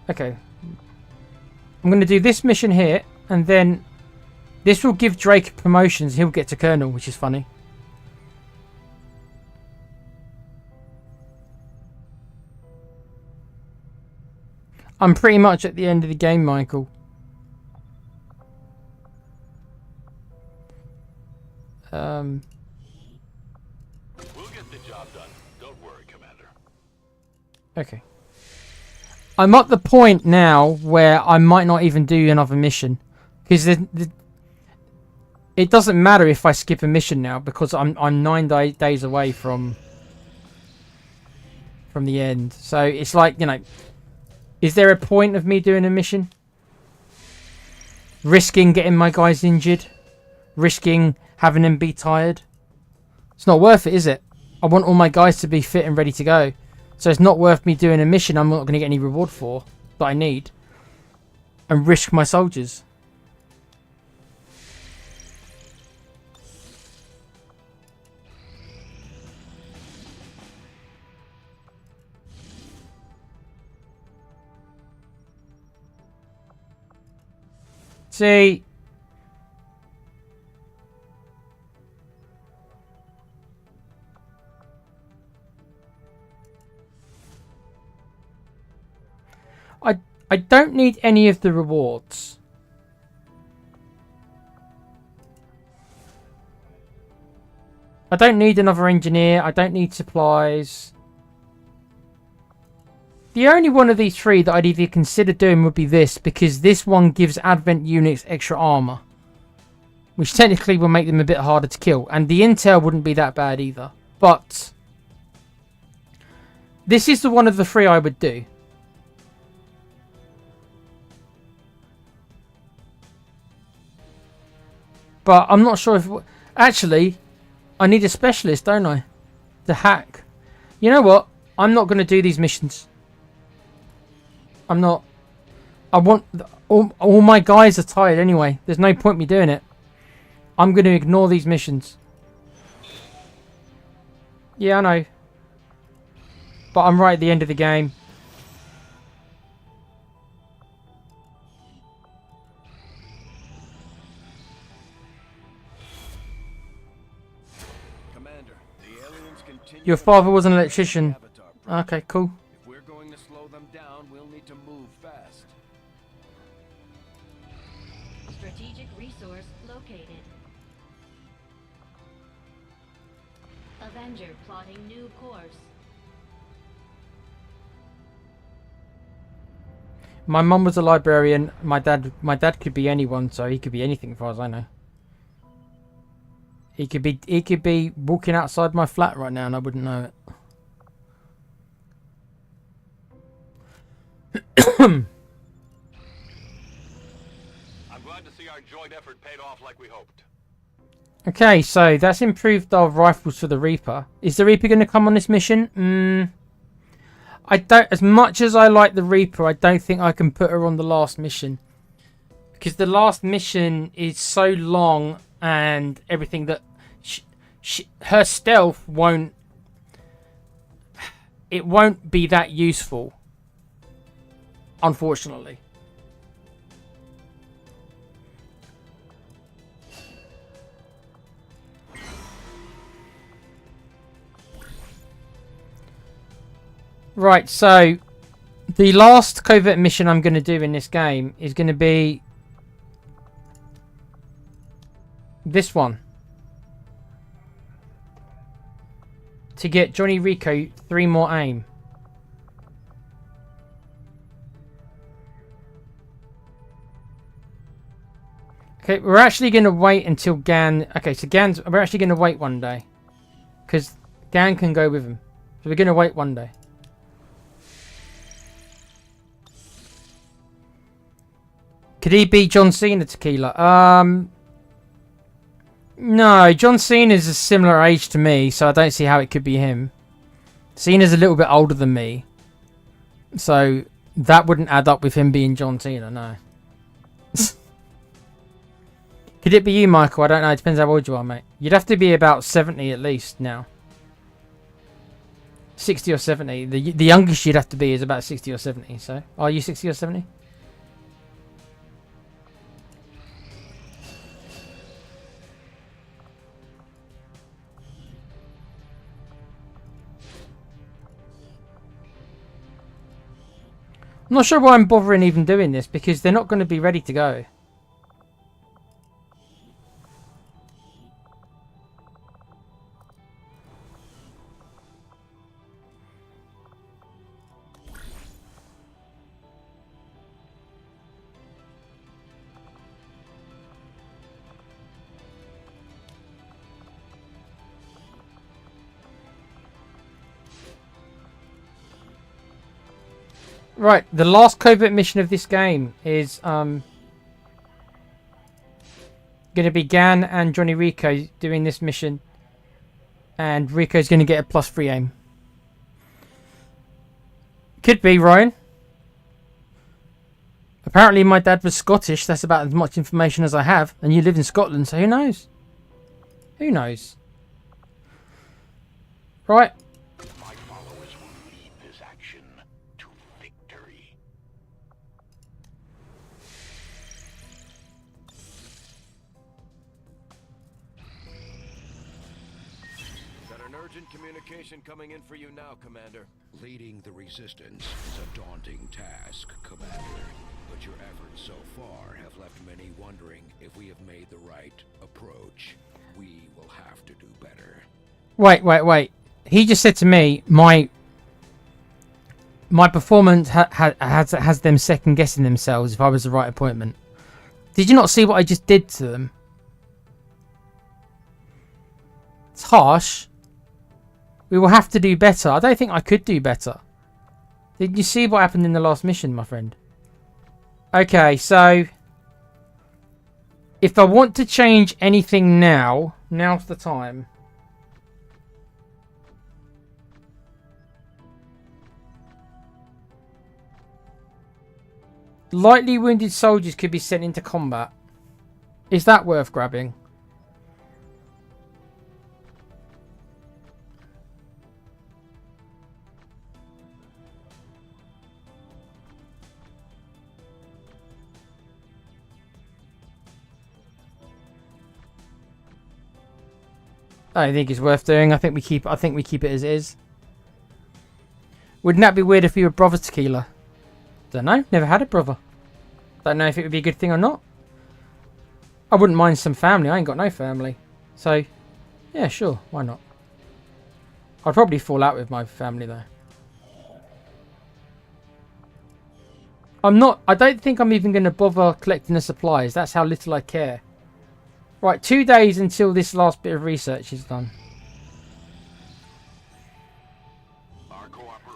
Okay. I'm going to do this mission here, and then this will give Drake promotions. He'll get to Colonel, which is funny. I'm pretty much at the end of the game, Michael. We'll get the job done. Don't worry, Commander. Okay. I'm at the point now where I might not even do another mission. Because it doesn't matter if I skip a mission now, because I'm 9 days away from the end. So it's like, you know, Is there a point of me doing a mission? Risking getting my guys injured? Risking having them be tired? It's not worth it, is it? I want all my guys to be fit and ready to go. So it's not worth me doing a mission I'm not going to get any reward for that I need. And risk my soldiers. See, I don't need any of the rewards. I don't need another engineer. I don't need supplies. The only one of these three that I'd even consider doing would be this, because this one gives Advent units extra armor, which technically will make them a bit harder to kill, and the intel wouldn't be that bad either. But this is the one of the three I would do. But I'm not sure if... Actually, I need a specialist, don't I? To hack. You know what? I'm not going to do these missions. I'm not. I want... All my guys are tired anyway. There's no point me doing it. I'm going to ignore these missions. Yeah, I know. But I'm right at the end of the game. Your father was an electrician. Okay, cool. If we're going to slow them down, we'll need to move fast. Strategic resource located. Avenger plotting new course. My mum was a librarian. My dad could be anyone, so he could be anything as far as I know. He could be walking outside my flat right now and I wouldn't know I'm glad to see our joint effort paid off like we hoped. Okay, so that's improved our rifles for the Reaper. Is the Reaper going to come on this mission? I don't. As much as I like the Reaper, I don't think I can put her on the last mission. Because the last mission is so long and everything that her stealth won't... It won't be that useful. Unfortunately. Right, so the last covert mission I'm going to do in this game is going to be this one. To get Johnny Rico 3 more aim. Okay, we're actually going to wait until Gan... Okay, so we're actually going to wait one day. Because Gan can go with him. So we're going to wait one day. Could he be John Cena, Tequila? No, John Cena's a similar age to me, so I don't see how it could be him. Cena's a little bit older than me. So that wouldn't add up with him being John Cena, no. Could it be you, Michael? I don't know. It depends how old you are, mate. You'd have to be about 70 at least now. 60 or 70. The youngest you'd have to be is about 60 or 70. So, are you 60 or 70? I'm not sure why I'm bothering even doing this, because they're not going to be ready to go. Right, the last covert mission of this game is going to be Gan and Johnny Rico doing this mission, and Rico's going to get a +3 aim. Could be, Ryan. Apparently my dad was Scottish. That's about as much information as I have. And you live in Scotland, so who knows? Who knows? Right. My followers will lead this action to victory. Got an urgent communication coming in for you now, Commander. Leading the resistance is a daunting task, Commander. But your efforts so far have left many wondering if we have made the right approach. We will have to do better. Wait. He just said to me, my performance has them second guessing themselves if I was the right appointment. Did you not see what I just did to them? It's harsh. We will have to do better. I don't think I could do better. Did you see what happened in the last mission, my friend? Okay, so if I want to change anything now, now's the time. Lightly wounded soldiers could be sent into combat. Is that worth grabbing? I don't think it's worth doing. I think we keep it as is. Wouldn't that be weird if we were brother Tequila? Don't know. Never had a brother. Don't know if it would be a good thing or not. I wouldn't mind some family. I ain't got no family. So, yeah, sure. Why not? I'd probably fall out with my family though. I don't think I'm even going to bother collecting the supplies. That's how little I care. Right, 2 days until this last bit of research is done.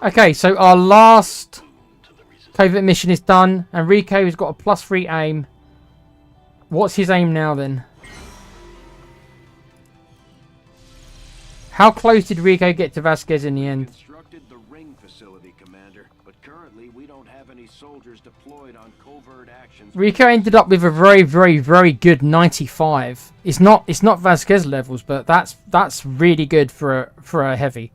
Okay, so our last covert mission is done, and Rico has got a +3 aim. What's his aim now then? How close did Rico get to Vasquez in the end? Constructed the ring facility, Commander, but currently we don't have any soldiers deployed on covert actions. Rico ended up with a very good 95. It's not Vasquez levels, but that's really good for a heavy.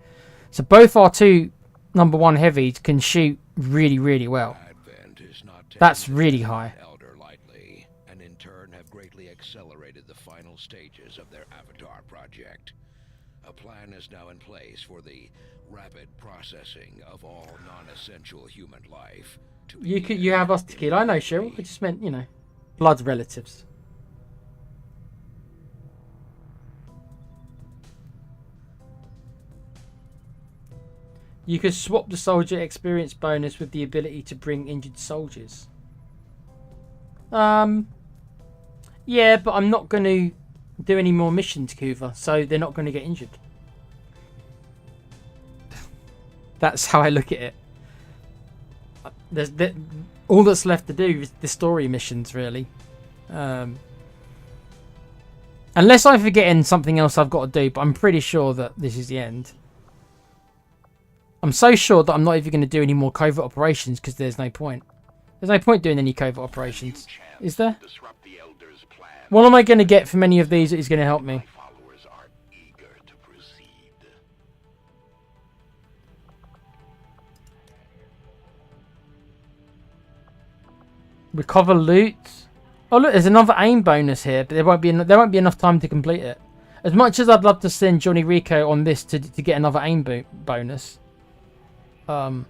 So both our two #1 heavies can shoot really well. That's really high. Elder lightly, and in turn have greatly accelerated the final stages of their Avatar project. A plan is now in place for the rapid processing of all non-essential human life. You have us Tequila. I know, Cheryl. I just meant, you know, blood relatives. You could swap the soldier experience bonus with the ability to bring injured soldiers. Yeah, but I'm not going to do any more missions, Kuva, so they're not going to get injured. That's how I look at it. All that's left to do is the story missions, really. Unless I'm forgetting something else I've got to do, but I'm pretty sure that this is the end. I'm so sure that I'm not even going to do any more covert operations because there's no point. There's no point doing any covert operations. Is there? What am I going to get from any of these that is going to help me? Recover loot. Oh look, there's another aim bonus here, but there won't be enough time to complete it. As much as I'd love to send Johnny Rico on this to get another aim bonus. No,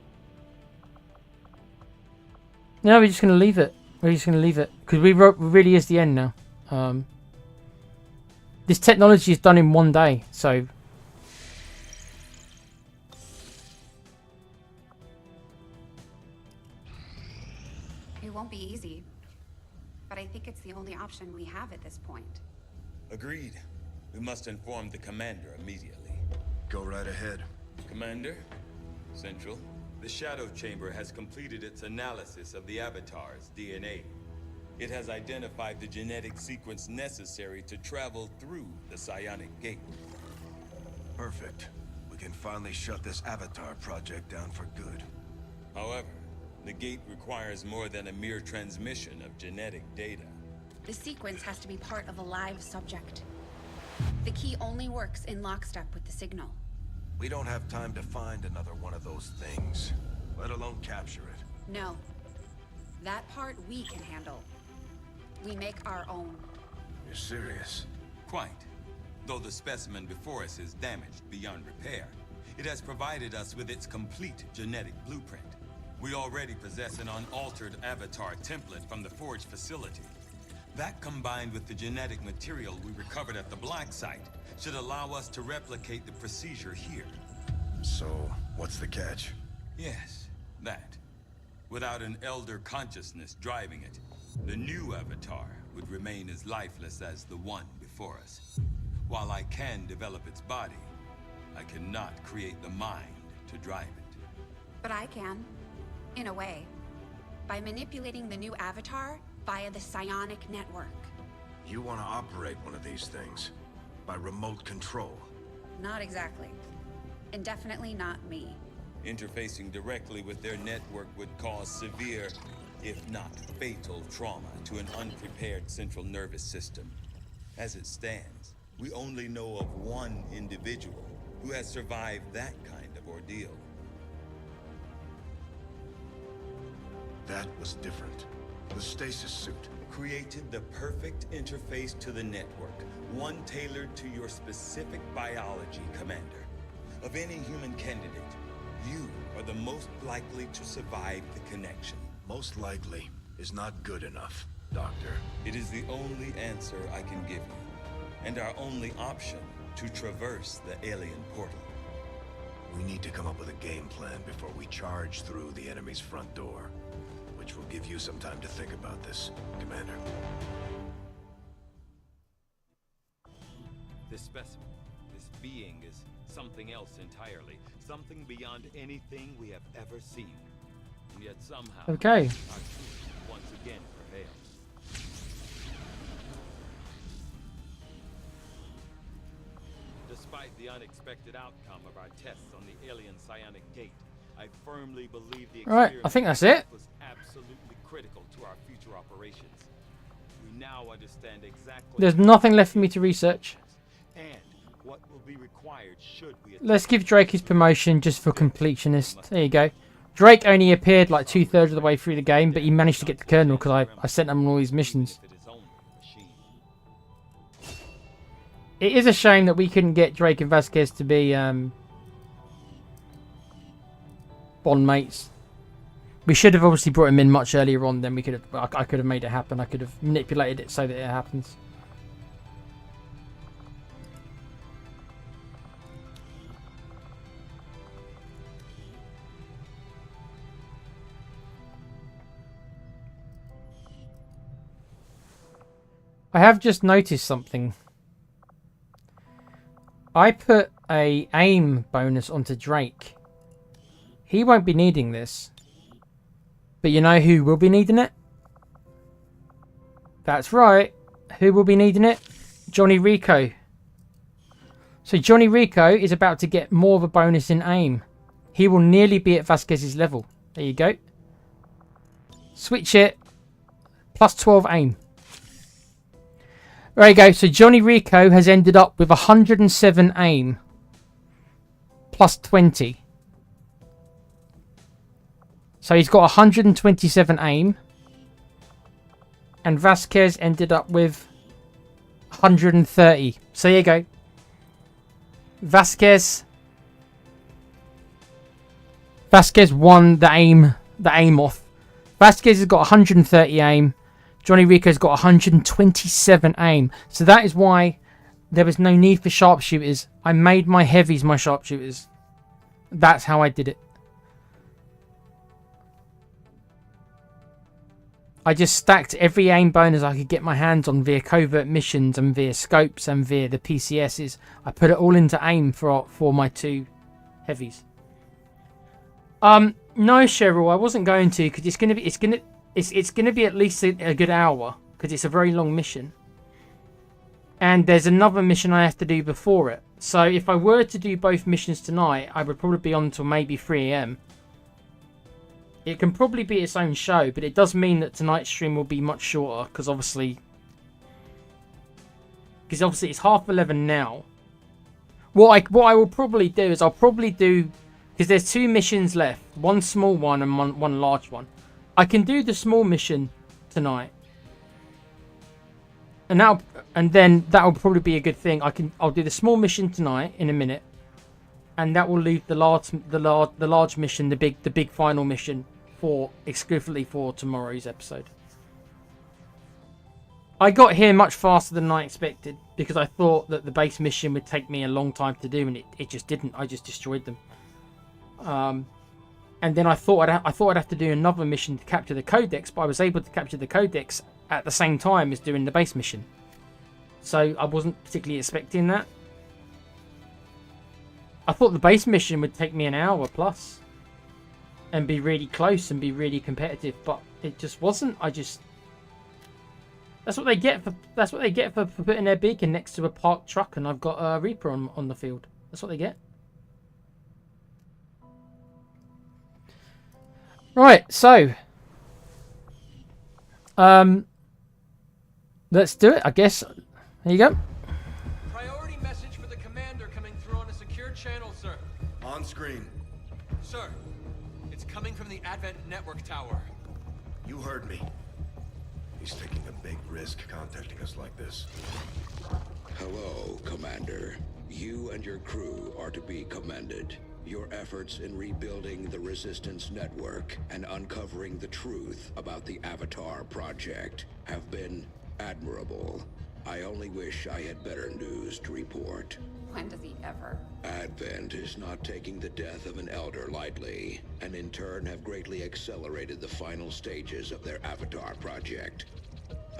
we're just going to leave it. We're just going to leave it. Because really is the end now. This technology is done in 1 day, so... It won't be easy. But I think it's the only option we have at this point. Agreed. We must inform the commander immediately. Go right ahead. Commander, Central, The Shadow Chamber has completed its analysis of the Avatar's DNA. It has identified the genetic sequence necessary to travel through the Psionic Gate. Perfect. We can finally shut this Avatar project down for good. However, the gate requires more than a mere transmission of genetic data. The sequence has to be part of a live subject. The key only works in lockstep with the signal. We don't have time to find another one of those things, let alone capture it. No. That part we can handle. We make our own. You're serious? Quite. Though the specimen before us is damaged beyond repair, it has provided us with its complete genetic blueprint. We already possess an unaltered avatar template from the Forge facility. That, combined with the genetic material we recovered at the Black Site, should allow us to replicate the procedure here. So, what's the catch? Yes, that. Without an elder consciousness driving it, the new avatar would remain as lifeless as the one before us. While I can develop its body, I cannot create the mind to drive it. But I can. In a way. By manipulating the new avatar via the psionic network. You want to operate one of these things? By remote control? Not exactly. And definitely not me. Interfacing directly with their network would cause severe, if not fatal, trauma to an unprepared central nervous system. As it stands, we only know of one individual who has survived that kind of ordeal. That was different. The stasis suit created the perfect interface to the network, one tailored to your specific biology, Commander. Of any human candidate, you are the most likely to survive the connection. most likely is not good enough, Doctor. It is the only answer I can give you, and our only option to traverse the alien portal. We need to come up with a game plan before we charge through the enemy's front door, which will give you some time to think about this, Commander. This specimen, this being is something else entirely, something beyond anything we have ever seen. And yet somehow, Okay. our truth once again prevails. Despite the unexpected outcome of our tests on the alien psionic gate, I firmly believe the All right, I think that's it. was absolutely critical to our future operations. We now understand exactly. There's nothing left for me to research. And what will be required should we. Let's give Drake his promotion just for completionist. There you go. Drake only appeared like 2/3 of the way through the game, but he managed to get the Colonel because I sent him on all these missions. It is a shame that we couldn't get Drake and Vasquez to be bond mates. We should have obviously brought him in much earlier on. Then we could have. I could have made it happen. I could have manipulated it so that it happens. I have just noticed something. I put a aim bonus onto Drake. He won't be needing this. But you know who will be needing it? That's right. Who will be needing it? Johnny Rico. So Johnny Rico is about to get more of a bonus in aim. He will nearly be at Vasquez's level. There you go. Switch it. Plus 12 aim. There you go. So Johnny Rico has ended up with 107 aim. Plus 20. So he's got 127 aim. And Vasquez ended up with 130. So there you go. Vasquez won the aim off. Vasquez has got 130 aim. Johnny Rico's got 127 aim. So that is why there was no need for sharpshooters. I made my heavies my sharpshooters. That's how I did it. I just stacked every aim bonus I could get my hands on via covert missions and via scopes and via the PCSs. I put it all into aim for my two heavies. No, Cheryl, I wasn't going to, because it's gonna be at least a good hour, because it's a very long mission. And there's another mission I have to do before it. So if I were to do both missions tonight, I would probably be on until maybe 3 AM. It can probably be its own show, but it does mean that tonight's stream will be much shorter, because obviously it's 11:30 now. What I will probably do is I'll probably do, because there's 2 missions left, one small one and one large one. I can do the small mission tonight, and then that'll probably be a good thing. I'll do the small mission tonight in a minute, and that will leave the large mission, the big final mission, for exclusively for tomorrow's episode. I got here much faster than I expected, because I thought that the base mission would take me a long time to do, and it just didn't. I just destroyed them. And then I thought I'd have to do another mission to capture the codex, but I was able to capture the codex at the same time as doing the base mission. So I wasn't particularly expecting that. I thought the base mission would take me an hour plus and be really close and be really competitive, but it just wasn't. That's what they get for putting their beacon next to a parked truck, and I've got a Reaper on the field. That's what they get. Right, so let's do it, I guess. There you go. Priority message for the commander coming through on a secure channel, sir. On screen. Sir, it's coming from the Advent Network Tower. You heard me. He's taking a big risk contacting us like this. Hello, Commander. You and your crew are to be commended. Your efforts in rebuilding the Resistance Network and uncovering the truth about the Avatar Project have been admirable. I only wish I had better news to report. When does he ever? Advent is not taking the death of an elder lightly, and in turn have greatly accelerated the final stages of their Avatar Project.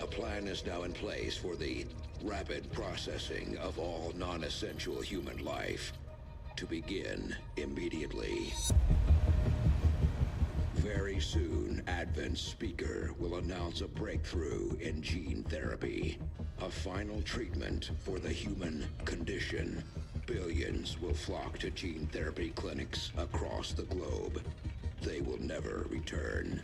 A plan is now in place for the rapid processing of all non-essential human life, to begin immediately. Very soon, Advent's speaker will announce a breakthrough in gene therapy, a final treatment for the human condition. Billions will flock to gene therapy clinics across the globe. They will never return.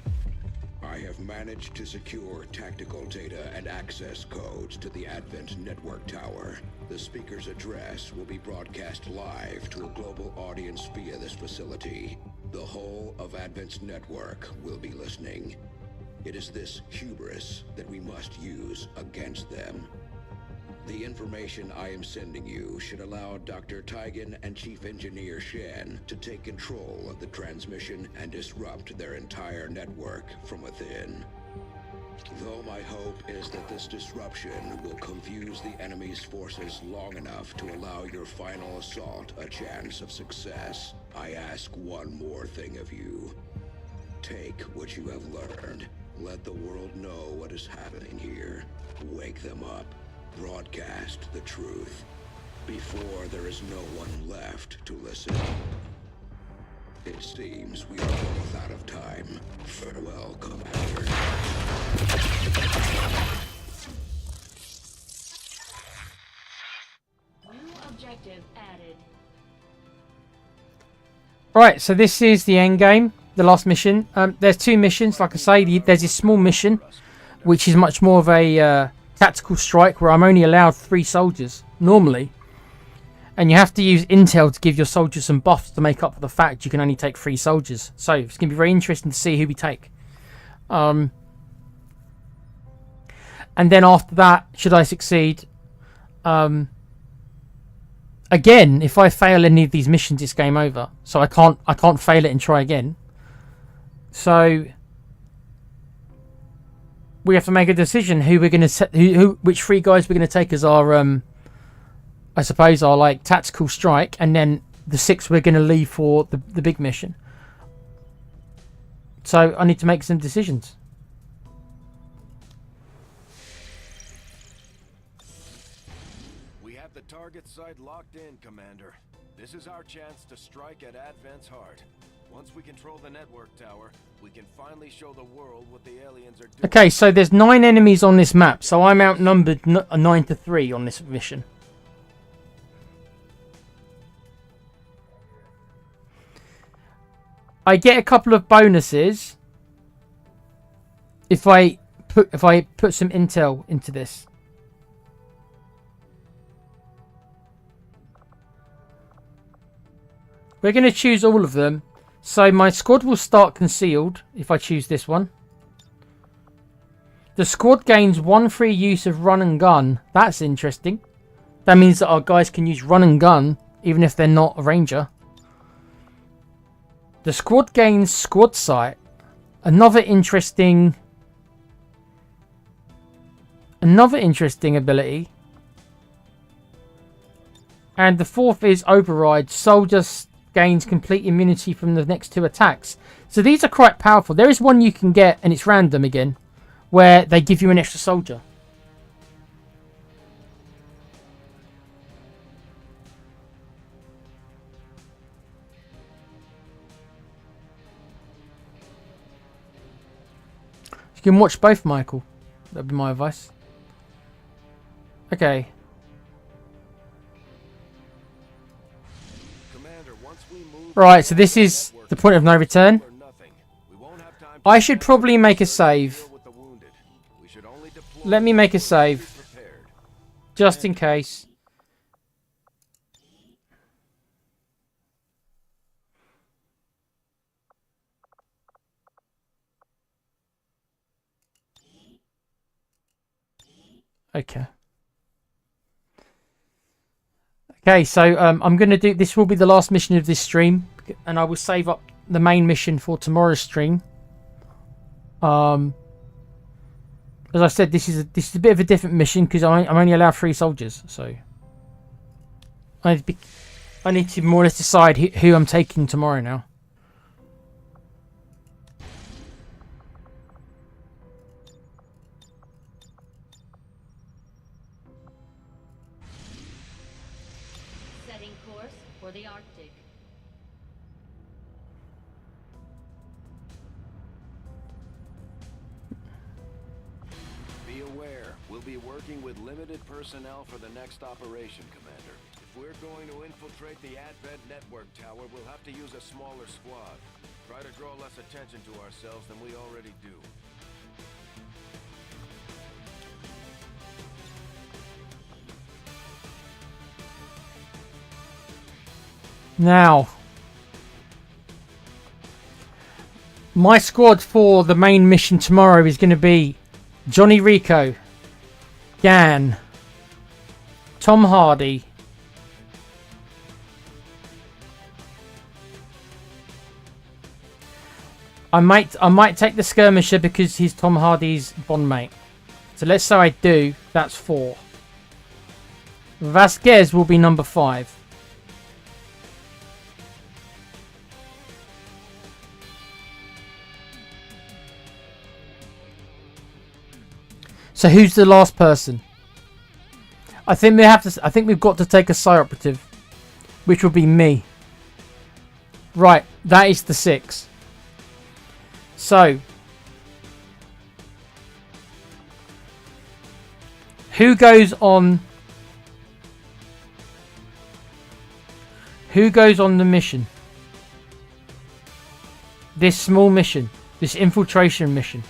I have managed to secure tactical data and access codes to the Advent Network Tower. The speaker's address will be broadcast live to a global audience via this facility. The whole of Advent's network will be listening. It is this hubris that we must use against them. The information I am sending you should allow Dr. Tigan and Chief Engineer Shen to take control of the transmission and disrupt their entire network from within. Though my hope is that this disruption will confuse the enemy's forces long enough to allow your final assault a chance of success, I ask one more thing of you. Take what you have learned. Let the world know what is happening here. Wake them up. Broadcast the truth before there is no one left to listen. It seems we are both out of time. Farewell, Commander. New objective added. Right, so this is the end game, the last mission. There's 2 missions, like I say. There's this small mission, which is much more of a tactical strike, where I'm only allowed 3 soldiers normally, and you have to use intel to give your soldiers some buffs to make up for the fact you can only take 3 soldiers. So it's going to be very interesting to see who we take. And then after that, should I succeed, again, if I fail any of these missions, it's game over. So I can't fail it and try again. So we have to make a decision who we're going to set, which 3 guys we're going to take as our, I suppose, our like tactical strike, and then the 6 we're going to leave for the big mission. So I need to make some decisions. We have the target site locked in, Commander. This is our chance to strike at Advent's heart. Once we control the network tower, we can finally show the world what the aliens are doing. Okay, so there's 9 enemies on this map, so I'm outnumbered 9-3 on this mission. I get a couple of bonuses if I put some intel into this. We're going to choose all of them. So my squad will start concealed if I choose this one. The squad gains 1 free use of run and gun. That's interesting. That means that our guys can use run and gun even if they're not a ranger. The squad gains squad sight. Another interesting ability. And the 4th is override. Soldiers gains complete immunity from the next 2 attacks. So these are quite powerful. There is one you can get, and it's random again, where they give you an extra soldier. You can watch both, Michael. That'd be my advice. Okay. Right, so this is the point of no return. I should probably make a save. Let me make a save. Just in case. Okay. Okay, so I'm going to do... This will be the last mission of this stream. And I will save up the main mission for tomorrow's stream. As I said, this is a bit of a different mission because I'm only allowed 3 soldiers. So I need to more or less decide who I'm taking tomorrow now. Setting course for the Arctic. Be aware, we'll be working with limited personnel for the next operation, Commander. If we're going to infiltrate the Advent network tower, we'll have to use a smaller squad. Try to draw less attention to ourselves than we already do. Now, my squad for the main mission tomorrow is going to be Johnny Rico, Gan, Tom Hardy, I might take the skirmisher because he's Tom Hardy's bond mate. So let's say I do. That's 4. Vasquez will be number 5. So who's the last person? I think we've got to take a psi operative, which will be me. Right, that is the 6. So who goes on the mission? This small mission, this infiltration mission.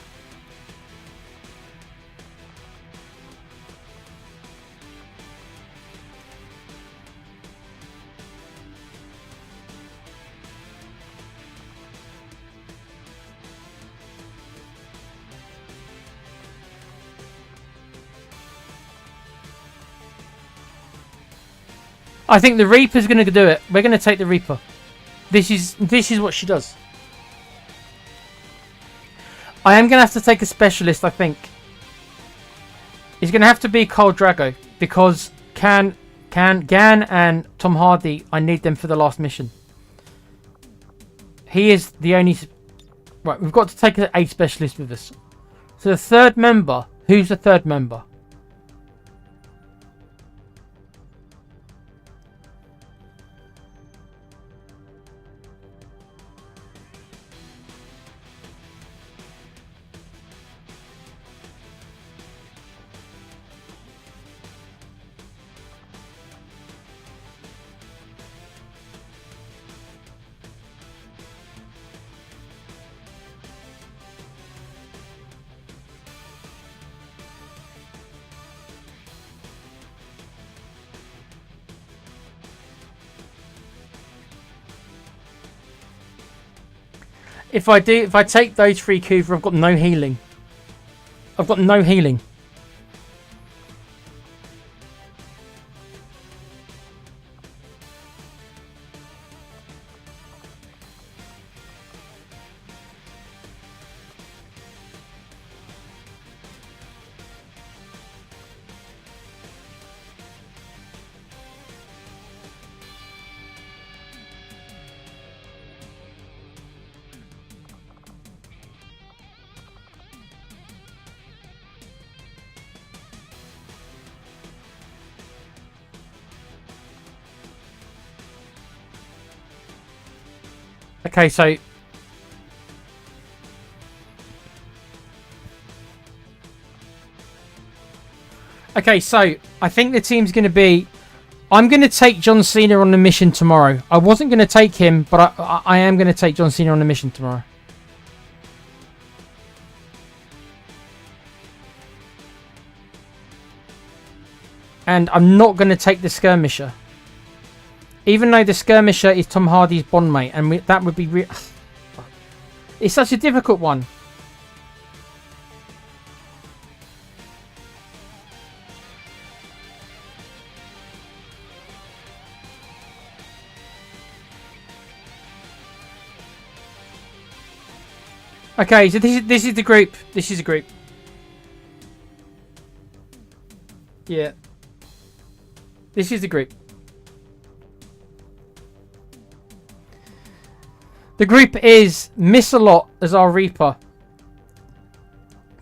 I think the Reaper's going to do it. We're going to take the Reaper. This is what she does. I am going to have to take a specialist, I think. It's going to have to be Khal Drago because Gan and Tom Hardy, I need them for the last mission. He is the only... Right, we've got to take a specialist with us. So the third member, who's the third member? If I take those 3 Kuva, I've got no healing. I've got no healing. Okay, so I think the team's going to be... I'm going to take John Cena on the mission tomorrow. I wasn't going to take him, but I am going to take John Cena on the mission tomorrow. And I'm not going to take the Skirmisher. Even though the Skirmisher is Tom Hardy's bondmate, and that would be it's such a difficult one. Okay, so this is the group. This is a group. Yeah. This is the group. The group is Miss-a-Lot as our Reaper.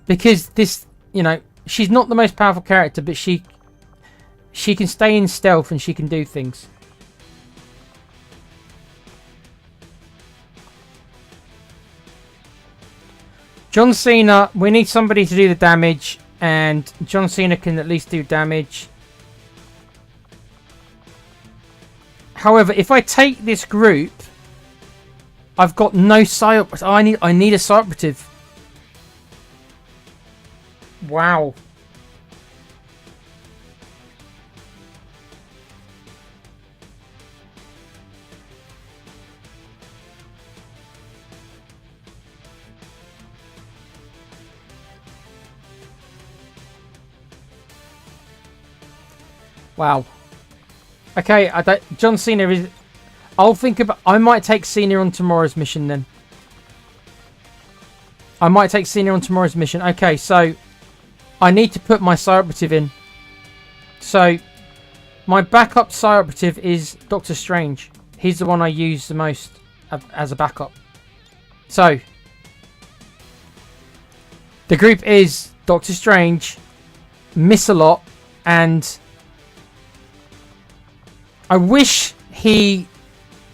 Because this, you know, she's not the most powerful character, but she can stay in stealth and she can do things. John Cena, we need somebody to do the damage, and John Cena can at least do damage. However, if I take this group, I've got no psyop. I need a psyoperative. Wow. Wow. Okay, John Cena is... I'll think about... I might take Cena on tomorrow's mission then. I might take Cena on tomorrow's mission. Okay, so... I need to put my psyoperative in. So... My backup psyoperative is Doctor Strange. He's the one I use the most as a backup. So... The group is Doctor Strange, Miss-a-Lot, and... I wish I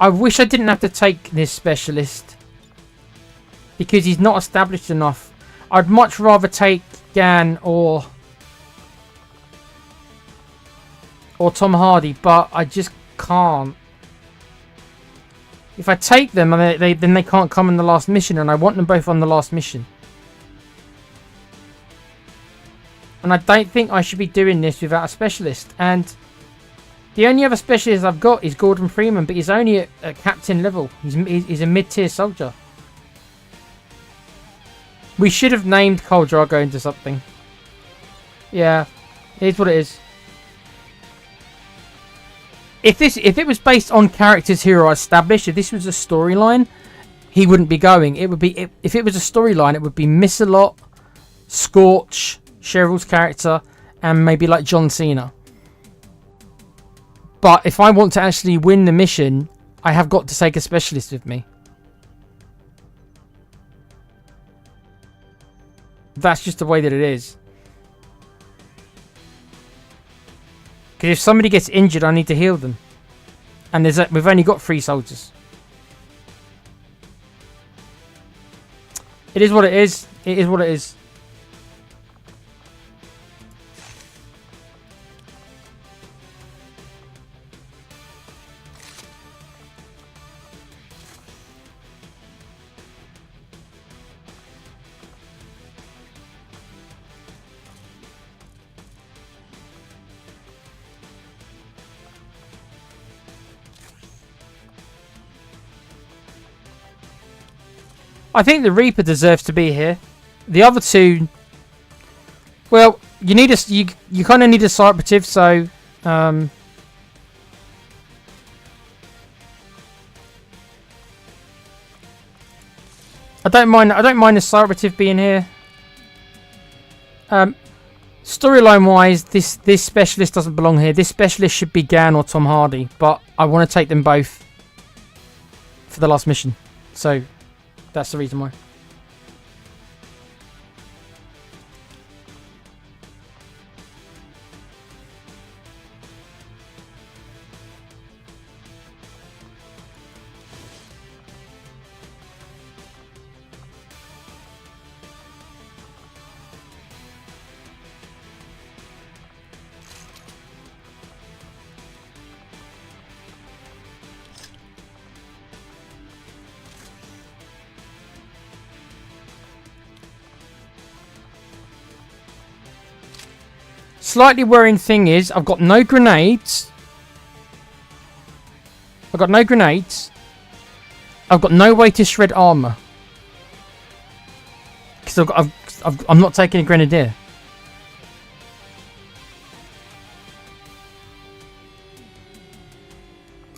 didn't have to take this specialist because he's not established enough. I'd much rather take Gan or Tom Hardy, but I just can't. If I take them, then they can't come in the last mission, and I want them both on the last mission. And I don't think I should be doing this without a specialist. And the only other specialist I've got is Gordon Freeman, but he's only at captain level. He's a mid-tier soldier. We should have named Khal Drago into something. Yeah, here's what it is. If it was based on characters who are established, if this was a storyline, he wouldn't be going. It would be if it was a storyline, it would be Miss-a-Lot, Scorch, Cheryl's character, and maybe like John Cena. But if I want to actually win the mission, I have got to take a specialist with me. That's just the way that it is. Because if somebody gets injured, I need to heal them. And we've only got 3 soldiers. It is what it is. It is what it is. I think the Reaper deserves to be here. The other two, well, you need you kind of need a site operative, so I don't mind the site operative being here. Storyline wise, this specialist doesn't belong here. This specialist should be Gan or Tom Hardy, but I want to take them both for the last mission, so that's the reason why. Slightly worrying thing is I've got no grenades. I've got no way to shred armor because I'm not taking a grenadier.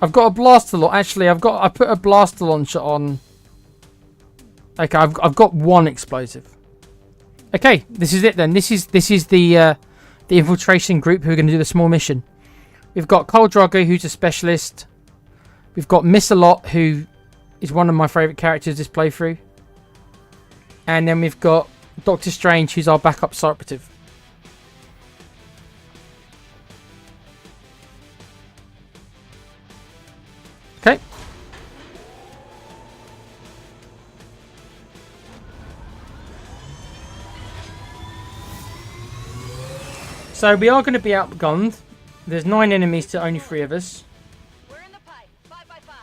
I've got a blaster launcher. Actually, I put a blaster launcher on. Okay, I've got one explosive. Okay, this is it then. This is the infiltration group who are going to do the small mission. We've got Khal Drogo, who's a specialist. We've got Miss-a-Lot, who is one of my favourite characters this playthrough. And then we've got Doctor Strange, who's our backup site operative. Okay. So we are going to be outgunned. There's 9 enemies to only 3 of us. We're in the pipe. 5 by 5.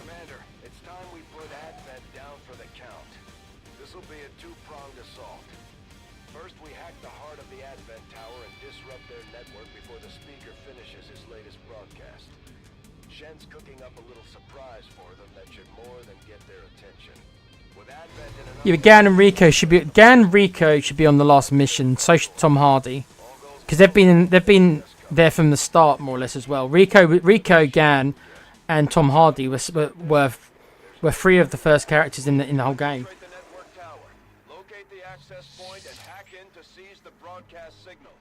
Commander, it's time we put Advent down for the count. This'll be a two-pronged assault. First, we hack the heart of the Advent Tower and disrupt their network before the speaker finishes his latest broadcast. Shen's cooking up a little surprise for them that should more than get their attention. With Advent in another... Yeah, but Gan and Rico should be on the last mission. So should Tom Hardy, because they've been there from the start more or less as well. Rico, Gan, and Tom Hardy were 3 of the first characters in the whole game. The network tower. Locate the access point and hack in to seize the broadcast signal.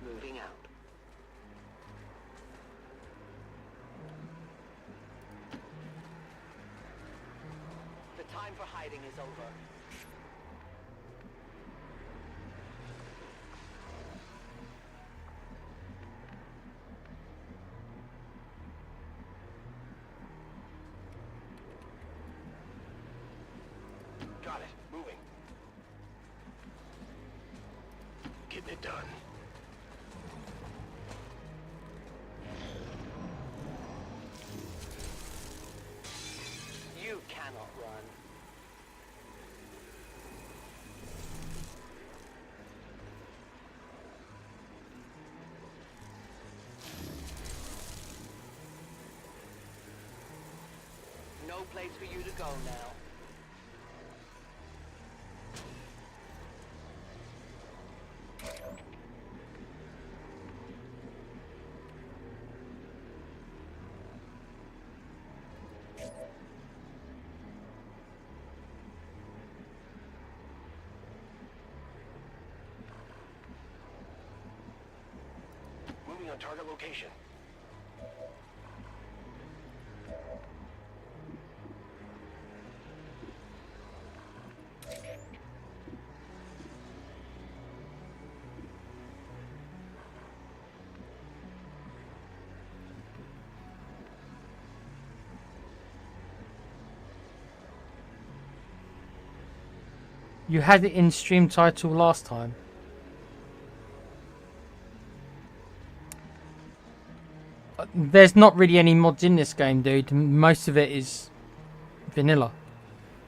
Moving out. The time for hiding is over. Got it. Moving. Getting it done. You cannot run. No place for you to go now. Moving on target location. You had it in stream title last time. There's not really any mods in this game, dude. Most of it is vanilla.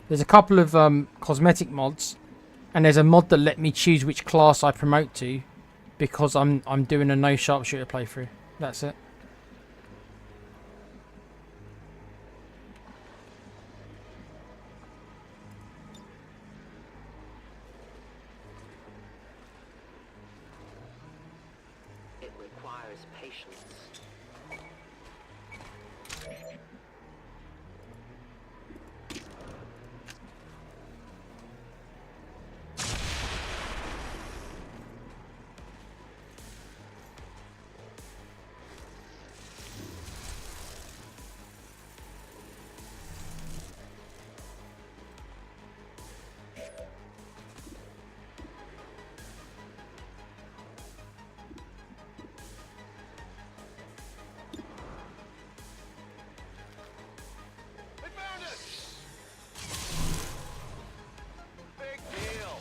There's a couple of cosmetic mods, and there's a mod that let me choose which class I promote to, because I'm doing a no sharpshooter playthrough. That's it. It requires patience. They found us! Big deal.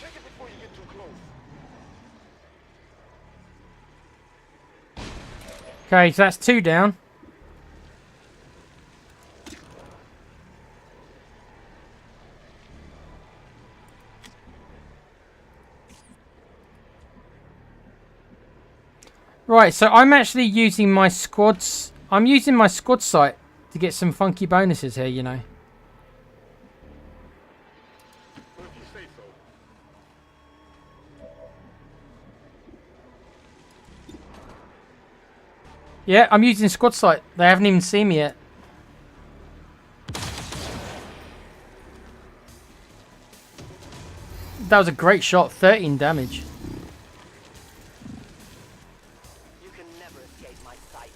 Check it before you get too close. Okay, so that's 2 down. Right, so I'm actually using my squads. I'm using my squad site to get some funky bonuses here, you know. Well, if you say so. Yeah, I'm using squad site. They haven't even seen me yet. That was a great shot, 13 damage. You can never escape my sight.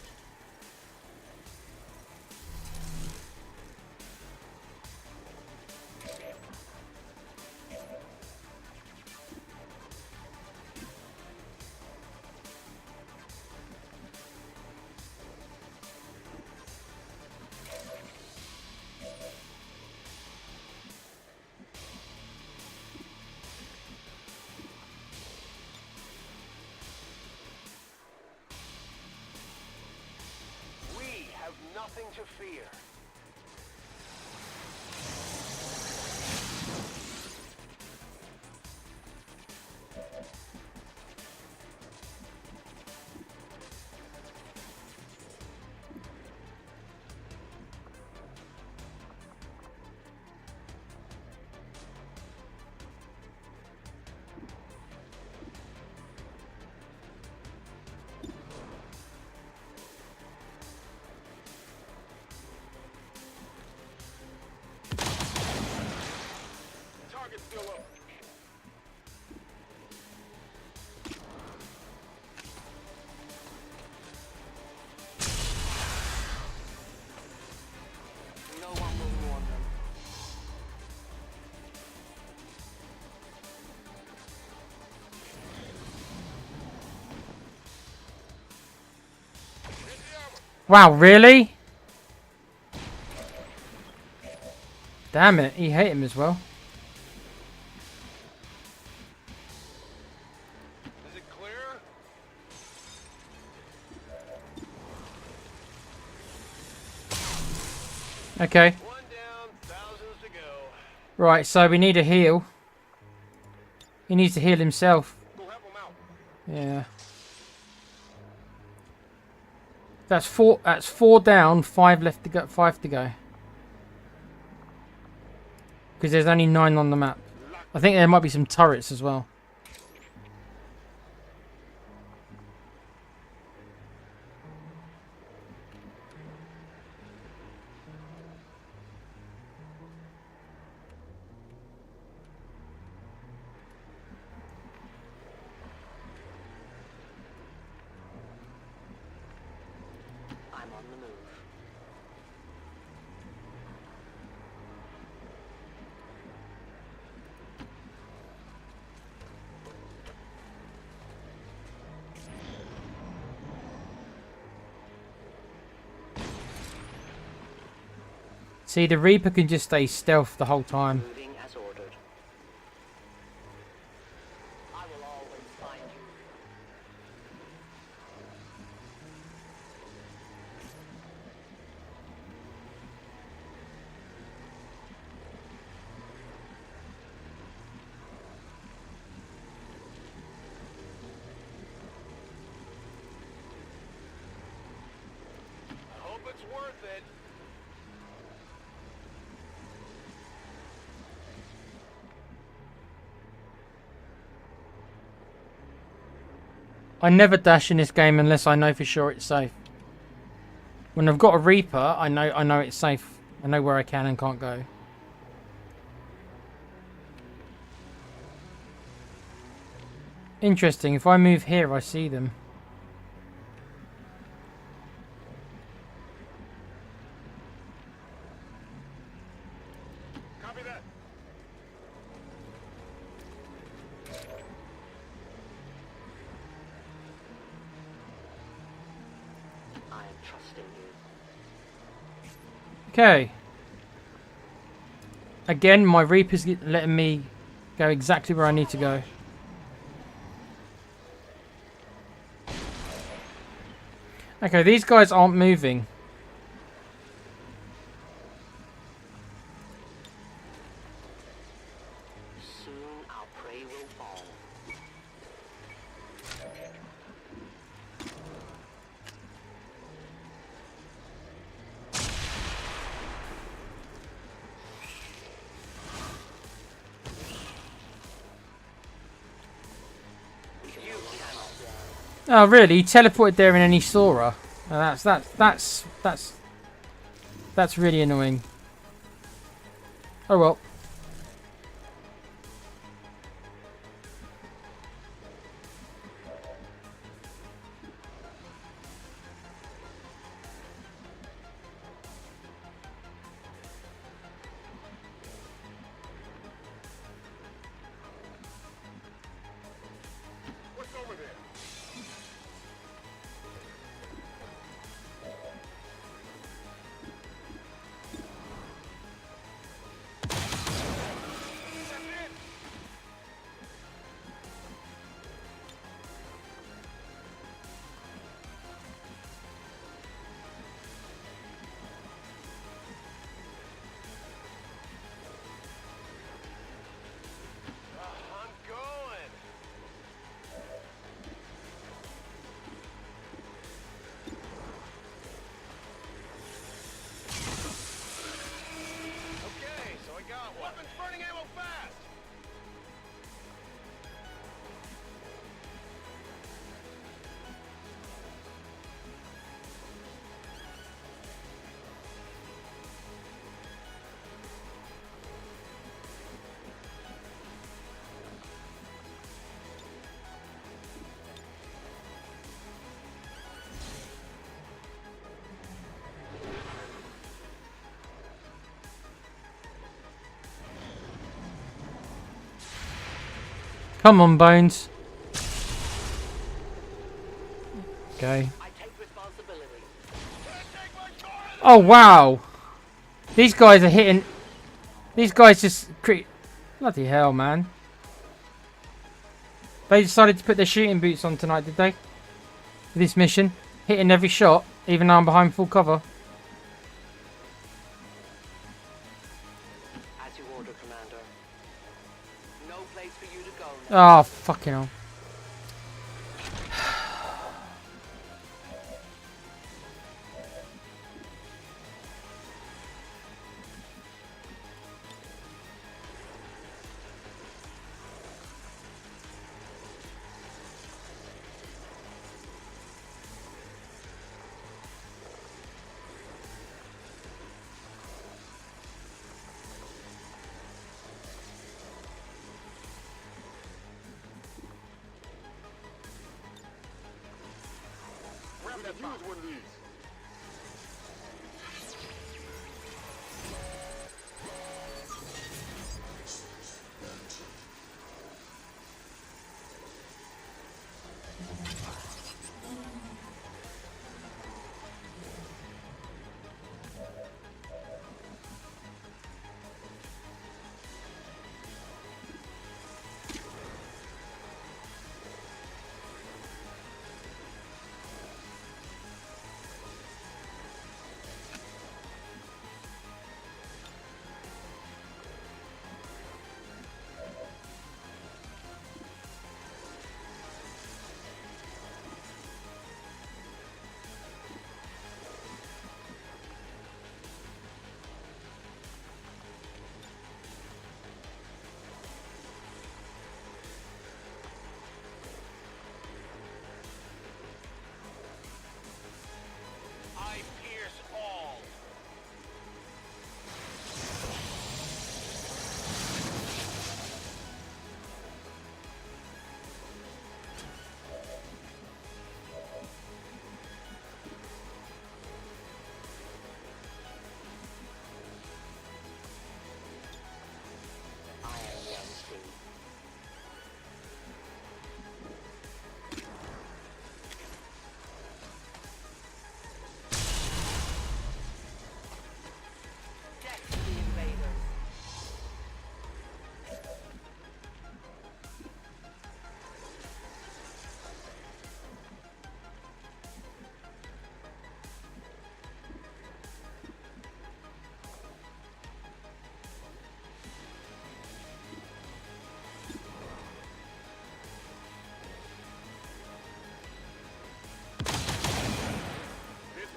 We have nothing to fear. Target's still up. No one will warn them. Wow, really? Damn it, he hit him as well. Is it clear? Okay. One down, thousands to go. Right, so we need a heal. He needs to heal himself. Go help them out. Yeah. That's four down, 5 left to go, 5 to go. Because there's only 9 on the map. I think there might be some turrets as well. I'm on the move. See, the Reaper can just stay stealth the whole time. Moving as ordered. I will always find you. I hope it's worth it. I never dash in this game unless I know for sure it's safe. When I've got a Reaper, I know it's safe. I know where I can and can't go. Interesting, if I move here I see them. Copy that. I am trusting you. Okay. Again, my Reaper's letting me go exactly where I need to go. Okay, these guys aren't moving. Soon our prey will fall. Oh, really? He teleported there and then he saw her. Oh, that's really annoying. Oh well. What's over there? I'm going. Okay, so I got one. Weapons burning ammo fast. Come on, Bones. Okay. I take responsibility. Oh, wow. These guys are hitting... These guys just... Bloody hell, man. They decided to put their shooting boots on tonight, did they? For this mission. Hitting every shot, even though I'm behind full cover. As you order, Commander. No place for you to go now. Oh, fucking hell. Use one of these.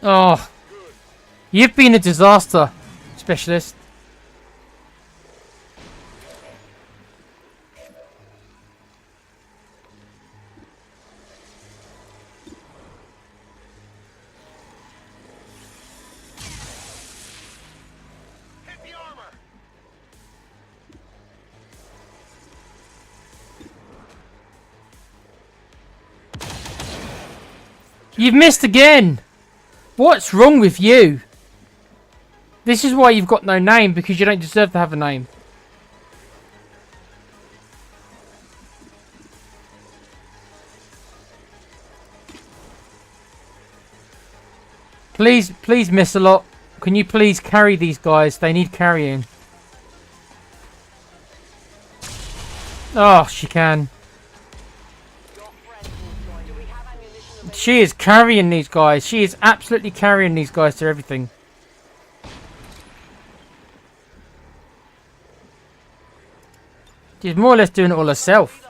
Oh, you've been a disaster, specialist. Hit the armor. You've missed again. What's wrong with you? This is why you've got no name, because you don't deserve to have a name. Please miss a lot. Can you please carry these guys? They need carrying. Oh, she can. She is carrying these guys. She is absolutely carrying these guys to everything. She's more or less doing it all herself.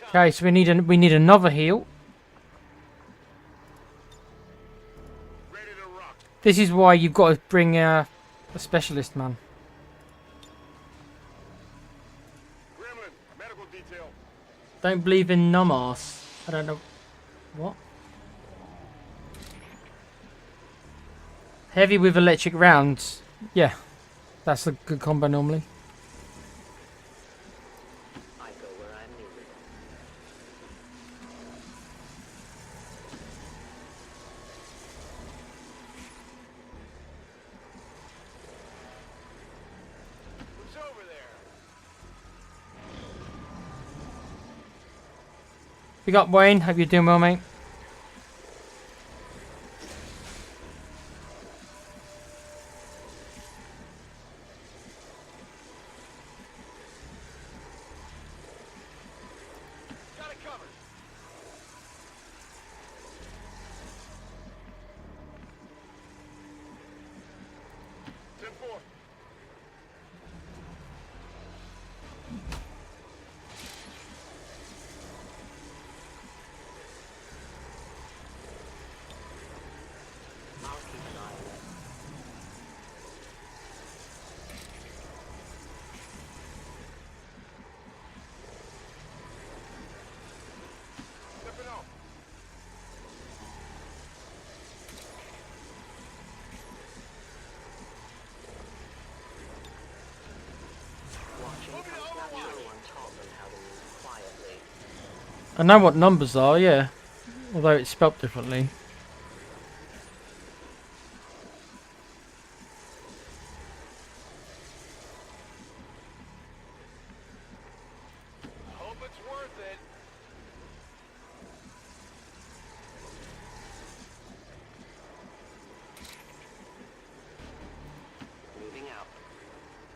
Okay, so we need another heal. This is why you've got to bring a specialist, man. Don't believe in numb ass. I don't know. What? Heavy with electric rounds. Yeah. That's a good combo normally. I go where I'm needed. Who's over there? Big up, Wayne. Hope you're doing well, mate. Got it covered. Ten four. I'll keep an eye on it. Stepping off. Watching comes naturally and taught them how to move quietly. I know what numbers are, yeah. Although it's spelt differently. Hope it's worth it. Moving out.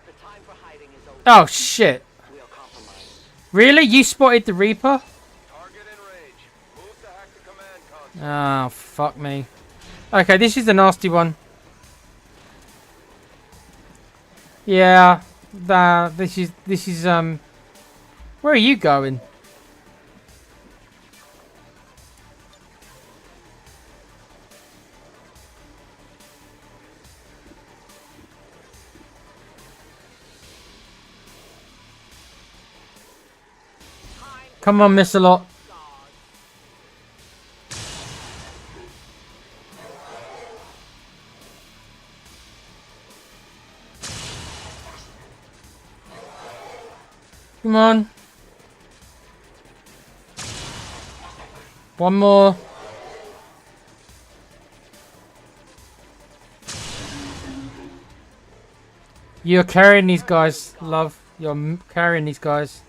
The time for hiding is over. Oh, shit. We'll compromise. Really? You spotted the Reaper? Target in range. Move to hack the command console. Oh, fuck me. Okay, this is the nasty one. Yeah. This is where are you going? Come on, Miss a lot. Come on. One more. You're carrying these guys, love. You're carrying these guys.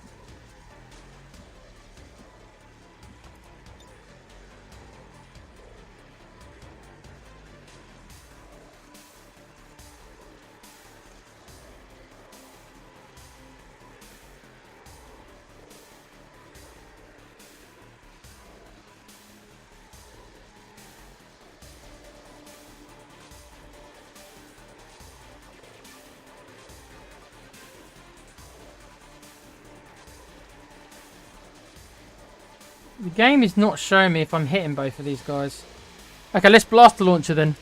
The game is not showing me if I'm hitting both of these guys. Okay, let's blast the launcher then.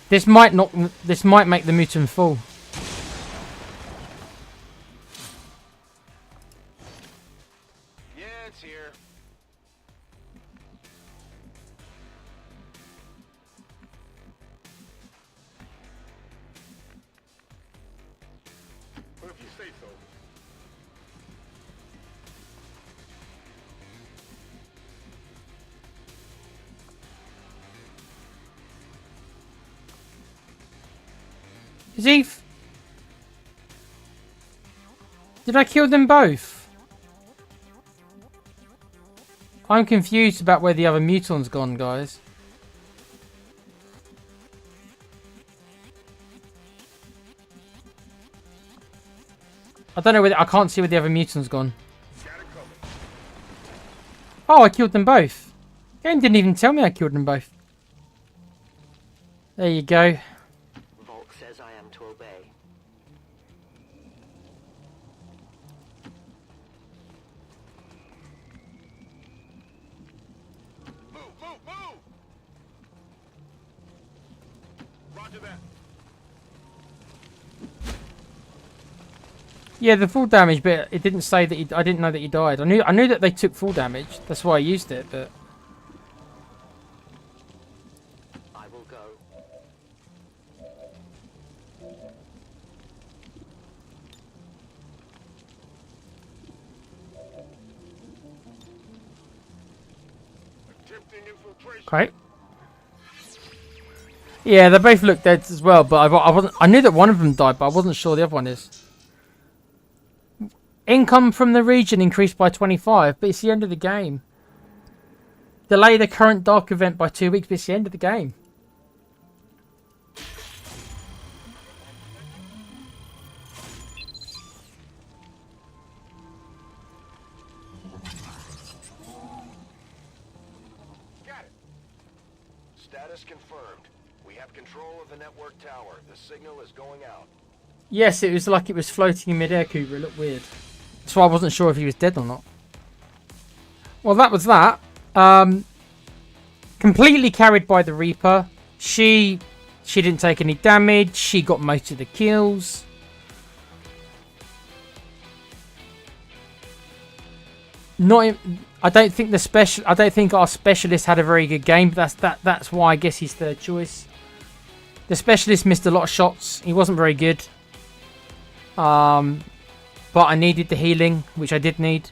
This might not. This might make the mutant fall. Yeah, it's here. But if you say so. Is he? Did I kill them both? I'm confused about where the other mutant's gone, guys. I don't know where. I can't see where the other mutant's gone. Oh, I killed them both. Game didn't even tell me I killed them both. There you go. Volk says I am to obey. Move, move, move! Roger that. Yeah, the full damage bit. It didn't say that. I didn't know that he died. I knew that they took full damage. That's why I used it. But I will go. Attempting infiltration. okay. Yeah, they both look dead as well. But I wasn't. I knew that one of them died, but I wasn't sure the other one is. Income from the region increased by 25, but it's the end of the game. Delay the current dark event by 2 weeks, but it's the end of the game. Got it. Status confirmed. We have control of the network tower. The signal is going out. Yes, it was like it was floating in midair, Cooper. It looked weird. So I wasn't sure if he was dead or not. Well, that was that. Completely carried by the Reaper. She didn't take any damage. She got most of the kills. I don't think our specialist had a very good game. But that's why I guess he's third choice. The specialist missed a lot of shots. He wasn't very good. But I needed the healing, which I did need.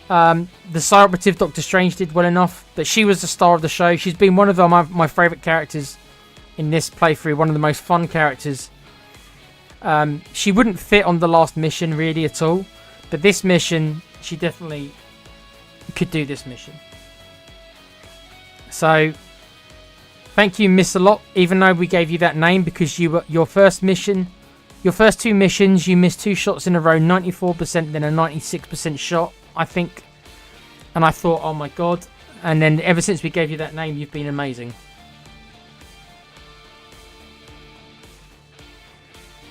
The Star Operative Doctor Strange did well enough, but she was the star of the show. She's been one of my favourite characters in this playthrough, one of the most fun characters. She wouldn't fit on the last mission really at all, but this mission, she definitely could do this mission. So, thank you, Miss A Lot, even though we gave you that name because your first two missions, you missed 2 shots in a row, 94%, then a 96% shot, I think. And I thought, oh my god. And then ever since we gave you that name, you've been amazing.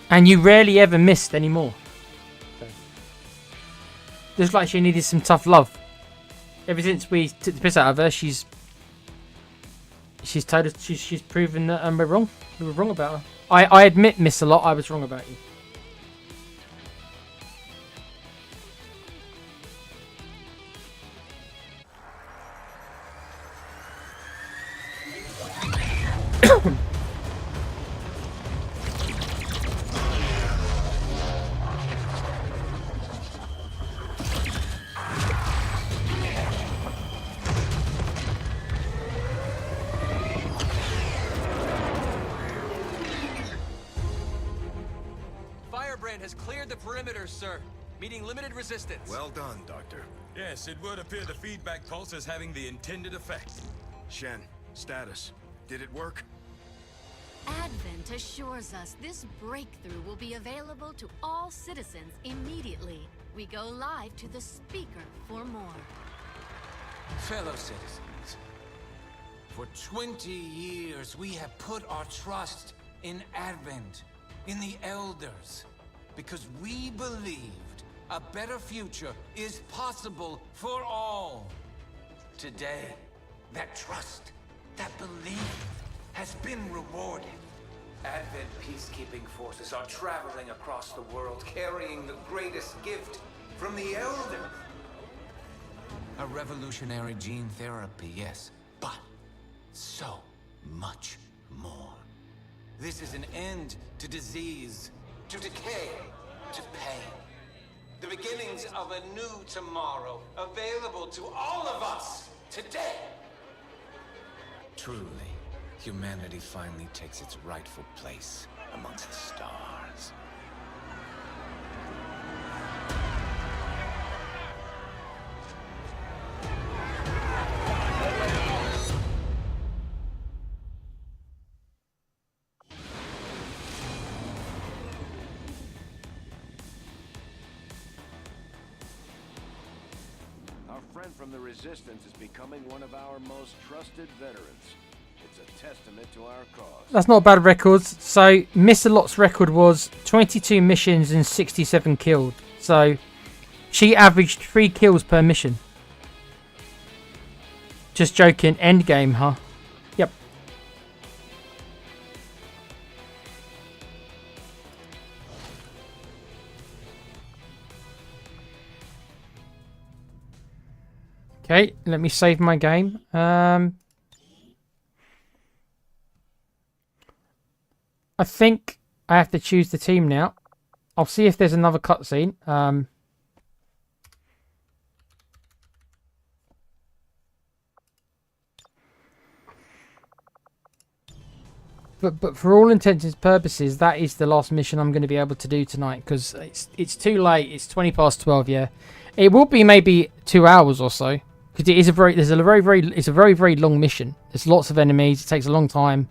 And you rarely ever missed anymore. Looks like she needed some tough love. Ever since we took the piss out of her, she's told us she's proven that we're wrong. We were wrong about her. I admit, Miss A Lot, I was wrong about you. Has cleared the perimeter, sir. Meeting limited resistance. Well done, Doctor. Yes, it would appear the feedback pulse is having the intended effect. Shen, status. Did it work? Advent assures us this breakthrough will be available to all citizens immediately. We go live to the speaker for more. Fellow citizens, for 20 years we have put our trust in Advent, in the Elders, because we believed A better future is possible for all. Today, that trust, that belief has been rewarded. Advent peacekeeping forces are traveling across the world, carrying the greatest gift from the Elder. A revolutionary gene therapy, yes, but so much more. This is an end to disease, to decay, to pain. The beginnings of a new tomorrow, available to all of us today. Truly, humanity finally takes its rightful place amongst the stars. Our friend from the Resistance is becoming one of our most trusted veterans. It's a testament to our cause. That's not bad records. So Mr. Lot's record was 22 missions and 67 killed. So she averaged 3 kills per mission. Just joking. End game, huh? Yep. Okay, let me save my game. I think I have to choose the team now. I'll see if there's another cutscene. But for all intents and purposes, that is the last mission I'm going to be able to do tonight because it's too late. It's 20 past 12. Yeah, it will be maybe 2 hours or so because it is it's a very long mission. There's lots of enemies. It takes a long time.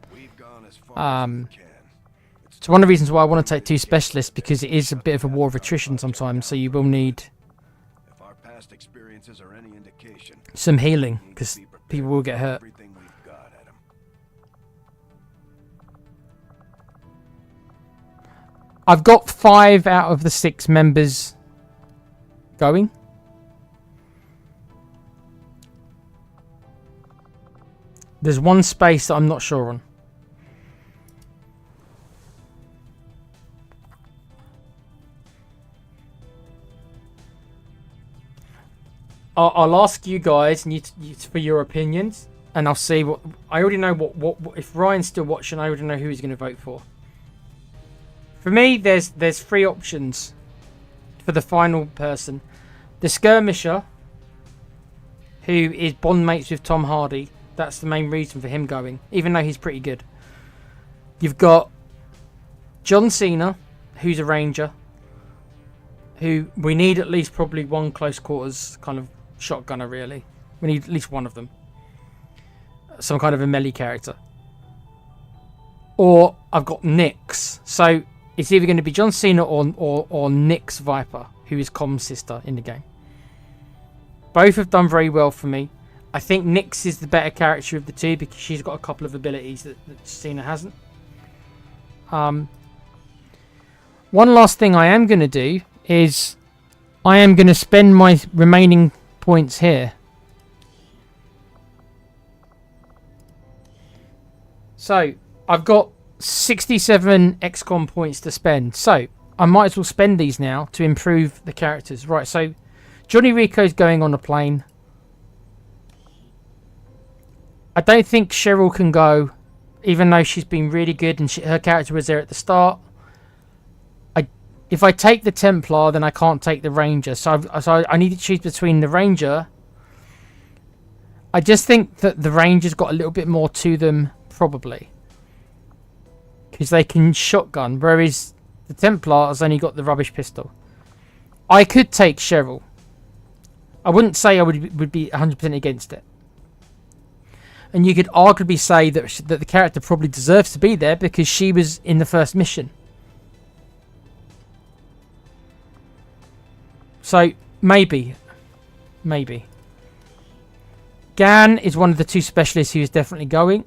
It's one of the reasons why I want to take 2 specialists because it is a bit of a war of attrition sometimes. So you will need some healing because people will get hurt. I've got 5 out of the 6 members going. There's one space that I'm not sure on. I'll ask you guys for your opinions, and I'll see what I already know. What if Ryan's still watching? I already know who he's going to vote for. For me, there's 3 options for the final person. The skirmisher, who is bond mates with Tom Hardy. That's the main reason for him going, even though he's pretty good. You've got John Cena, who's a ranger, who we need at least probably one close quarters kind of shotgunner, really. We need at least one of them. Some kind of a melee character. Or I've got Nyx. So it's either going to be John Cena or Nyx Viper, who is Com's sister in the game. Both have done very well for me. I think Nyx is the better character of the 2 because she's got a couple of abilities that Cena hasn't. One last thing I am going to do is I am going to spend my remaining points here. So I've got 67 XCOM points to spend. So I might as well spend these now to improve the characters. Right, so Johnny Rico's going on a plane. I don't think Cheryl can go, even though she's been really good and her character was there at the start. If I take the Templar, then I can't take the Ranger. So I need to choose between the Ranger. I just think that the Ranger's got a little bit more to them, probably. Because they can shotgun, whereas the Templar has only got the rubbish pistol. I could take Cheryl. I wouldn't say I would be 100% against it. And you could arguably say that the character probably deserves to be there because she was in the first mission. So, maybe. Gan is one of the 2 specialists who is definitely going.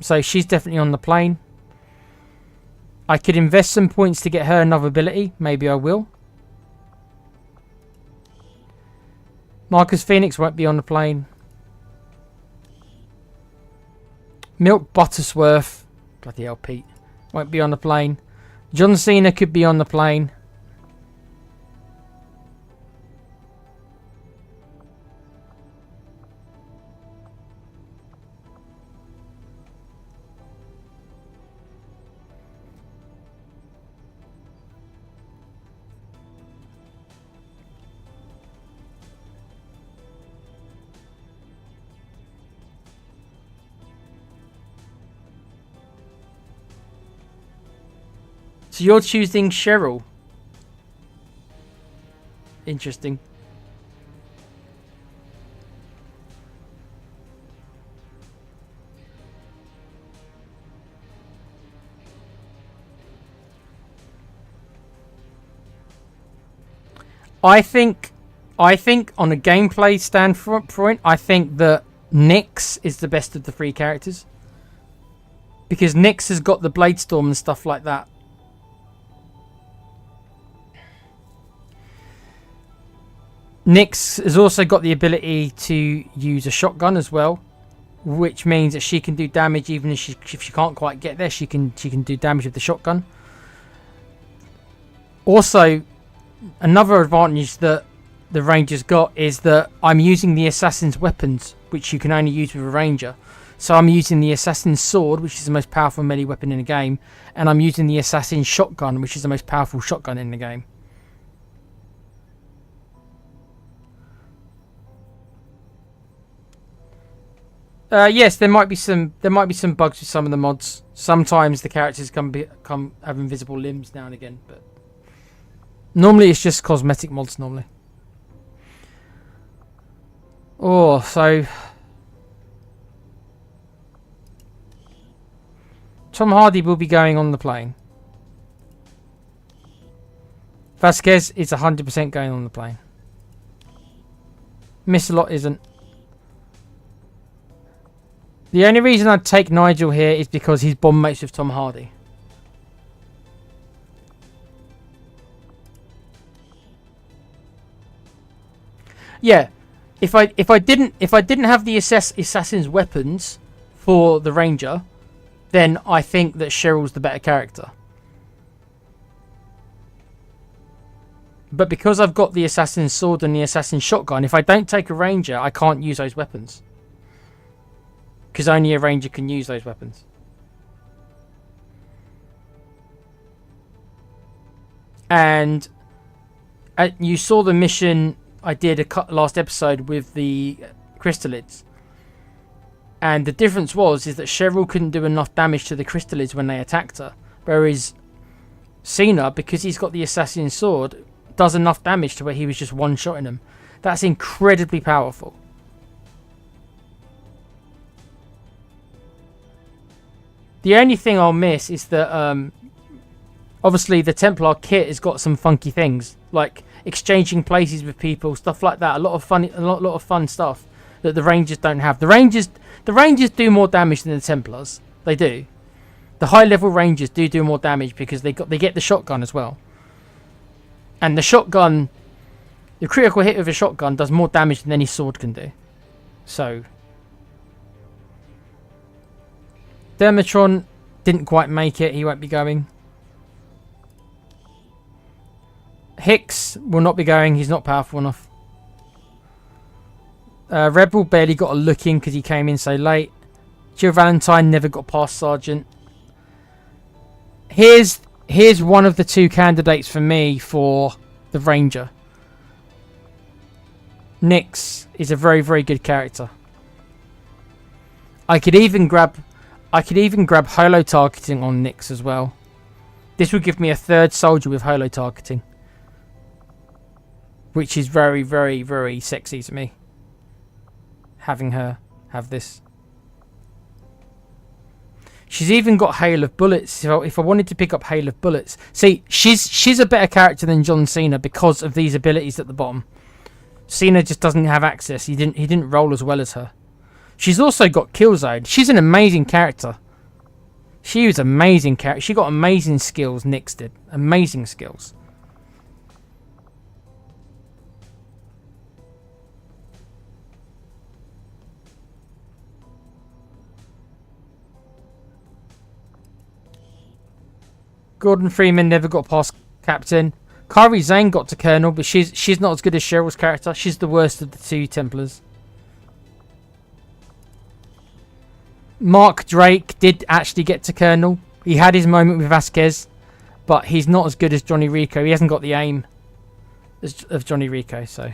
So, she's definitely on the plane. I could invest some points to get her another ability. Maybe I will. Marcus Phoenix won't be on the plane. Milk Buttersworth, bloody hell, Pete, won't be on the plane. John Cena could be on the plane. So you're choosing Cheryl. Interesting. I think on a gameplay standpoint, I think that Nyx is the best of the three characters. Because Nyx has got the Blade Storm and stuff like that. Nyx has also got the ability to use a shotgun as well, which means that she can do damage even if she can't quite get there. She can do damage with the shotgun. Also, another advantage that the Ranger's got is that I'm using the Assassin's weapons, which you can only use with a Ranger. So I'm using the Assassin's sword, which is the most powerful melee weapon in the game, and I'm using the Assassin's shotgun, which is the most powerful shotgun in the game. Yes, there might be some bugs with some of the mods. Sometimes the characters come have invisible limbs now and again, but normally it's just cosmetic mods normally. Oh, so Tom Hardy will be going on the plane. Vasquez is 100% going on the plane. Miss-a-Lot isn't. The only reason I'd take Nigel here is because he's bond mates with Tom Hardy. Yeah, if I didn't have the assassin's weapons for the Ranger, then I think that Cheryl's the better character. But because I've got the assassin's sword and the assassin's shotgun, if I don't take a Ranger, I can't use those weapons. Because only a Ranger can use those weapons. And you saw the mission I did last episode with the Crystalids. And the difference is that Cheryl couldn't do enough damage to the Crystalids when they attacked her. Whereas Cena, because he's got the Assassin's Sword, does enough damage to where he was just one-shotting them. That's incredibly powerful. The only thing I'll miss is that obviously the Templar kit has got some funky things, like exchanging places with people, stuff like that. A lot of fun stuff that the Rangers don't have. The Rangers do more damage than the Templars. They do. The high level Rangers do more damage because they get the shotgun as well. And the shotgun, the critical hit of a shotgun does more damage than any sword can do. So Dermatron didn't quite make it. He won't be going. Hicks will not be going. He's not powerful enough. Rebel barely got a look in because he came in so late. Jill Valentine never got past Sergeant. Here's one of the two candidates for me for the Ranger. Nyx is a very, very good character. I could even grab holo targeting on Nyx as well. This would give me a third soldier with holo targeting, which is very, very, very sexy to me. Having her have this. She's even got Hail of Bullets. So if I wanted to pick up Hail of Bullets, see, she's a better character than John Cena because of these abilities at the bottom. Cena just doesn't have access. He didn't roll as well as her. She's also got Killzone. She's an amazing character. She was amazing character. She got amazing skills. Nyx did amazing skills. Gordon Freeman never got past Captain. Kari Zane got to Colonel, but she's not as good as Cheryl's character. She's the worst of the two Templars. Mark Drake did actually get to Colonel. He had his moment with Vasquez, but he's not as good as Johnny Rico. He hasn't got the aim of Johnny Rico, so.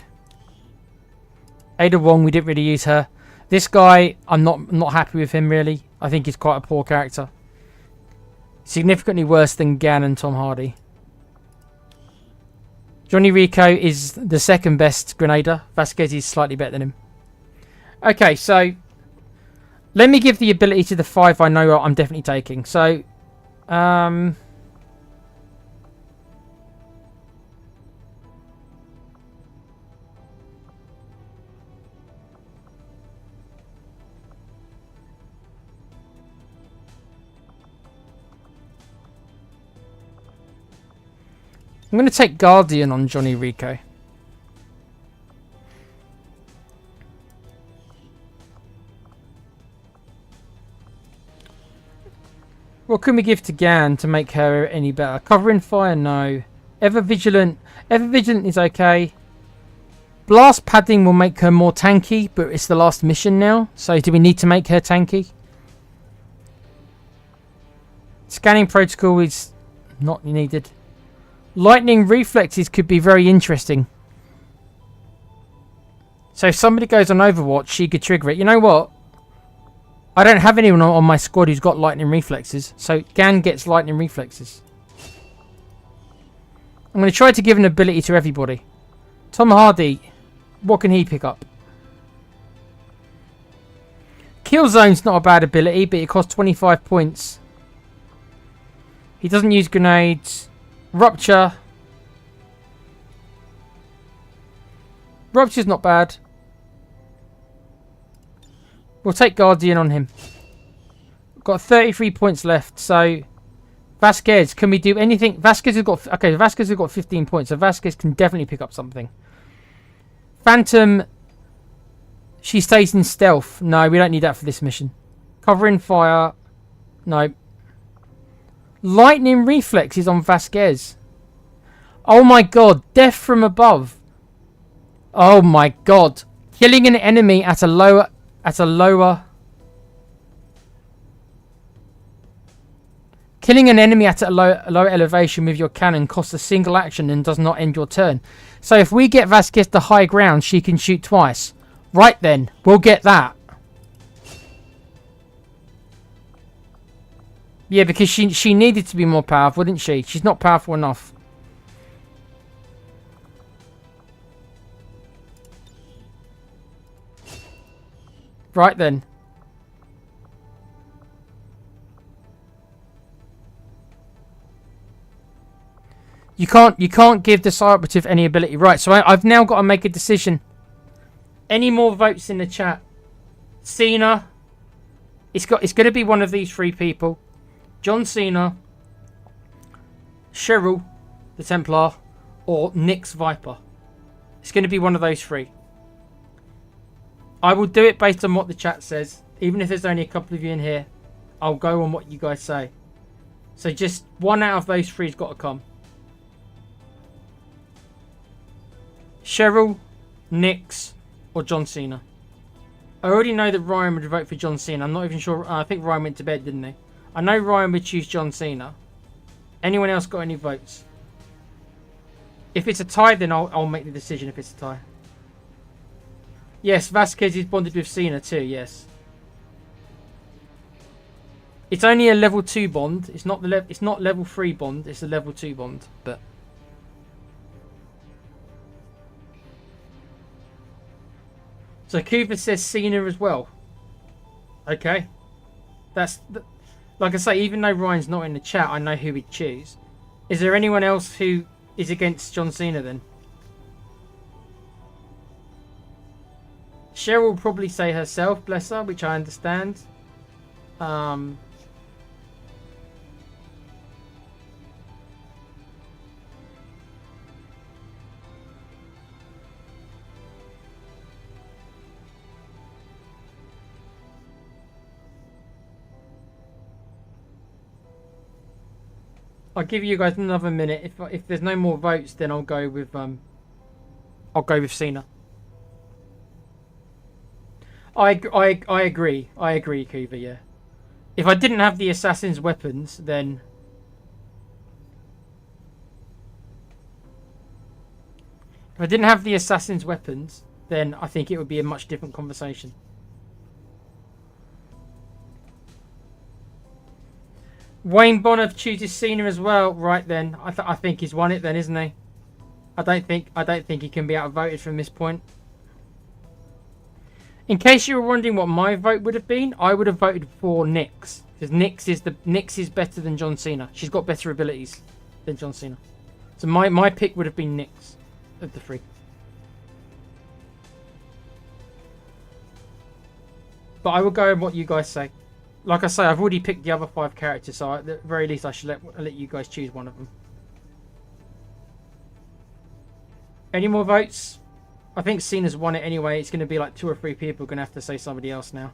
Ada Wong, we didn't really use her. This guy, I'm not happy with him, really. I think he's quite a poor character. Significantly worse than Gan and Tom Hardy. Johnny Rico is the second best Grenadier. Vasquez is slightly better than him. Okay, so let me give the ability to the 5 I know I'm definitely taking. So, I'm going to take Guardian on Johnny Rico. What can we give to Gan to make her any better? Covering fire, no. Ever Vigilant is okay. Blast padding will make her more tanky, but it's the last mission now. So do we need to make her tanky? Scanning protocol is not needed. Lightning reflexes could be very interesting. So if somebody goes on Overwatch, she could trigger it. You know what? I don't have anyone on my squad who's got lightning reflexes. So Gan gets lightning reflexes. I'm going to try to give an ability to everybody. Tom Hardy, what can he pick up? Killzone's not a bad ability, but it costs 25 points. He doesn't use grenades. Rupture. Rupture's not bad. We'll take Guardian on him. Got 33 points left, so Vasquez, can we do anything? Vasquez has got 15 points, so Vasquez can definitely pick up something. Phantom, she stays in stealth. No, we don't need that for this mission. Covering fire. No. Lightning reflexes on Vasquez. Oh my god, death from above. Oh my god. Killing an enemy at a lower Killing an enemy at a lower elevation with your cannon costs a single action and does not end your turn. So if we get Vasquez to high ground, she can shoot twice. Right then, we'll get that. Yeah, because she needed to be more powerful, didn't she? She's not powerful enough. Right then. You can't give the Psy Operative any ability. Right, so I've now got to make a decision. Any more votes in the chat? Cena. It's going to be one of these 3 people. John Cena, Cheryl, the Templar, or Nyx Viper. It's going to be one of those 3. I will do it based on what the chat says. Even if there's only a couple of you in here, I'll go on what you guys say. So just one out of those 3's got to come. Cheryl, Nyx, or John Cena. I already know that Ryan would vote for John Cena. I'm not even sure. I think Ryan went to bed, didn't he? I know Ryan would choose John Cena. Anyone else got any votes? If it's a tie, then I'll make the decision if it's a tie. Yes, Vasquez is bonded with Cena too, yes. It's only a level 2 bond. It's not level 3 bond, it's a level 2 bond, but so Cooper says Cena as well. Okay. Like I say, even though Ryan's not in the chat, I know who he'd choose. Is there anyone else who is against John Cena then? Cheryl will probably say herself, bless her, which I understand. I'll give you guys another minute. If there's no more votes, then I'll go with Cena. I agree. I agree, Kuva. Yeah. If I didn't have the assassin's weapons, then I think it would be a much different conversation. Wayne Bonner chooses Cena as well. Right then, I think he's won it then, isn't he? I don't think he can be outvoted from this point. In case you were wondering what my vote would have been, I would have voted for Nyx, because Nyx is better than John Cena. She's got better abilities than John Cena. So my pick would have been Nyx of the three. But I will go with what you guys say. Like I say, I've already picked the other 5 characters, so at the very least I should let you guys choose one of them. Any more votes? I think Cena's won it anyway. It's going to be like 2 or 3 people going to have to say somebody else now.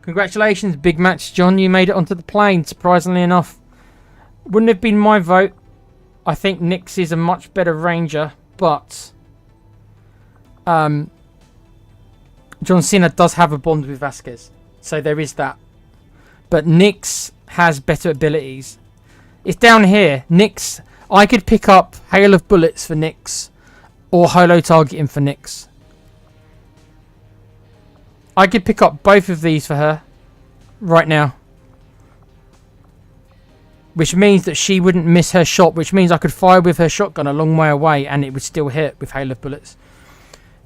Congratulations, big match, John. You made it onto the plane, surprisingly enough. Wouldn't have been my vote. I think Nyx is a much better ranger, but John Cena does have a bond with Vasquez, so there is that. But Nyx has better abilities. It's down here. Nyx, I could pick up Hail of Bullets for Nyx, or Holo Targeting for Nyx. I could pick up both of these for her right now. Which means that she wouldn't miss her shot, which means I could fire with her shotgun a long way away and it would still hit with Hail of Bullets.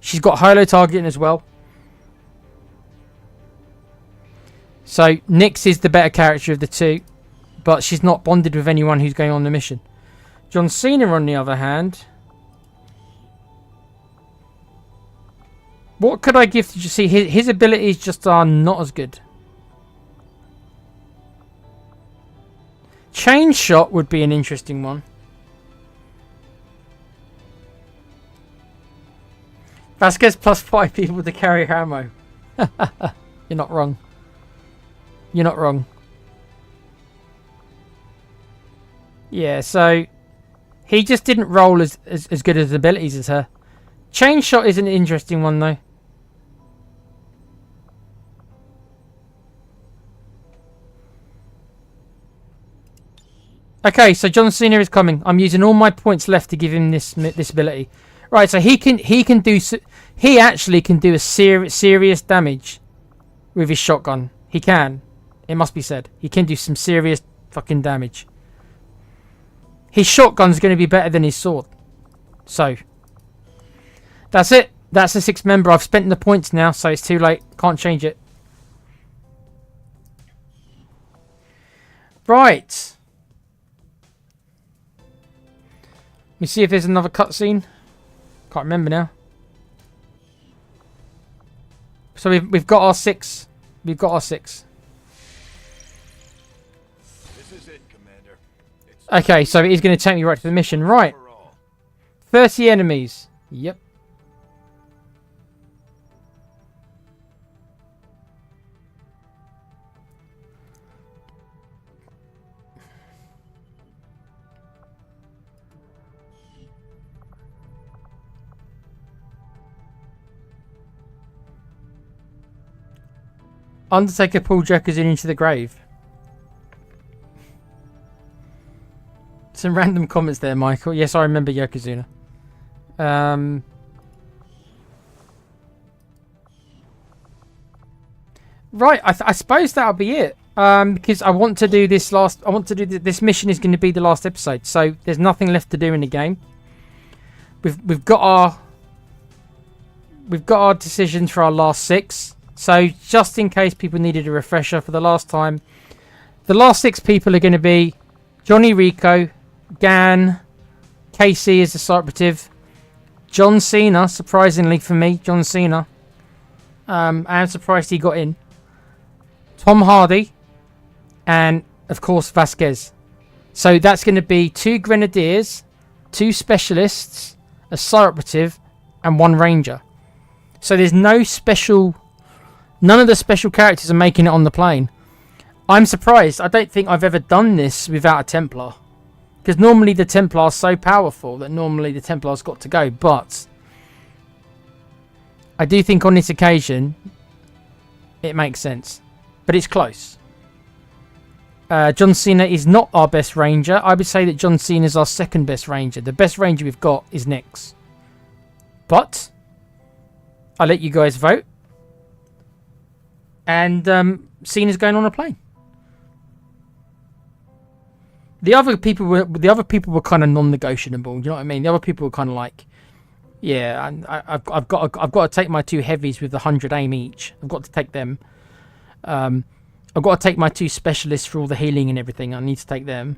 She's got Holo Targeting as well. So Nyx is the better character of the two, but she's not bonded with anyone who's going on the mission. John Cena, on the other hand, what could I give to you? See, his abilities just are not as good. Chain shot would be an interesting one. Vasquez plus 5 people to carry her ammo. You're not wrong. You're not wrong. Yeah, so he just didn't roll as good as abilities as her. Chain shot is an interesting one though. Okay, so John Cena is coming. I'm using all my points left to give him this ability. Right, so he actually can do a serious damage with his shotgun. He can. It must be said. He can do some serious fucking damage. His shotgun's going to be better than his sword. So that's it. That's the 6th member. I've spent the points now, so it's too late. Can't change it. Right. Let me see if there's another cutscene. Can't remember now. So we've got our 6. We've got our 6. This is it, Commander. Okay, so it is going to take me right to the mission. Right. 30 enemies. Yep. Undertaker pulled Yokozuna into the grave. Some random comments there, Michael. Yes, I remember Yokozuna. Right, I suppose that'll be it. Because I want to do this last. I want to do this mission is going to be the last episode, so there's nothing left to do in the game. We've got our decisions for our last 6. So just in case people needed a refresher for the last time, the last 6 people are going to be Johnny Rico, Gan, Casey as the site operative, John Cena, surprisingly for me, John Cena. I am surprised he got in. Tom Hardy, and of course Vasquez. So that's going to be 2 grenadiers, 2 specialists, a site operative, and 1 ranger. So there's no special... None of the special characters are making it on the plane. I'm surprised. I don't think I've ever done this without a Templar. Because normally the Templar's so powerful that normally the Templar's got to go. But I do think on this occasion it makes sense. But it's close. John Cena is not our best ranger. I would say that John Cena is our second best ranger. The best ranger we've got is Nyx. But I'll let you guys vote. And Cena's going on a plane. The other people were kind of non-negotiable. You know what I mean? The other people were kind of like, yeah, I've got to take my 2 heavies with 100 aim each. I've got to take them. I've got to take my 2 specialists for all the healing and everything. I need to take them.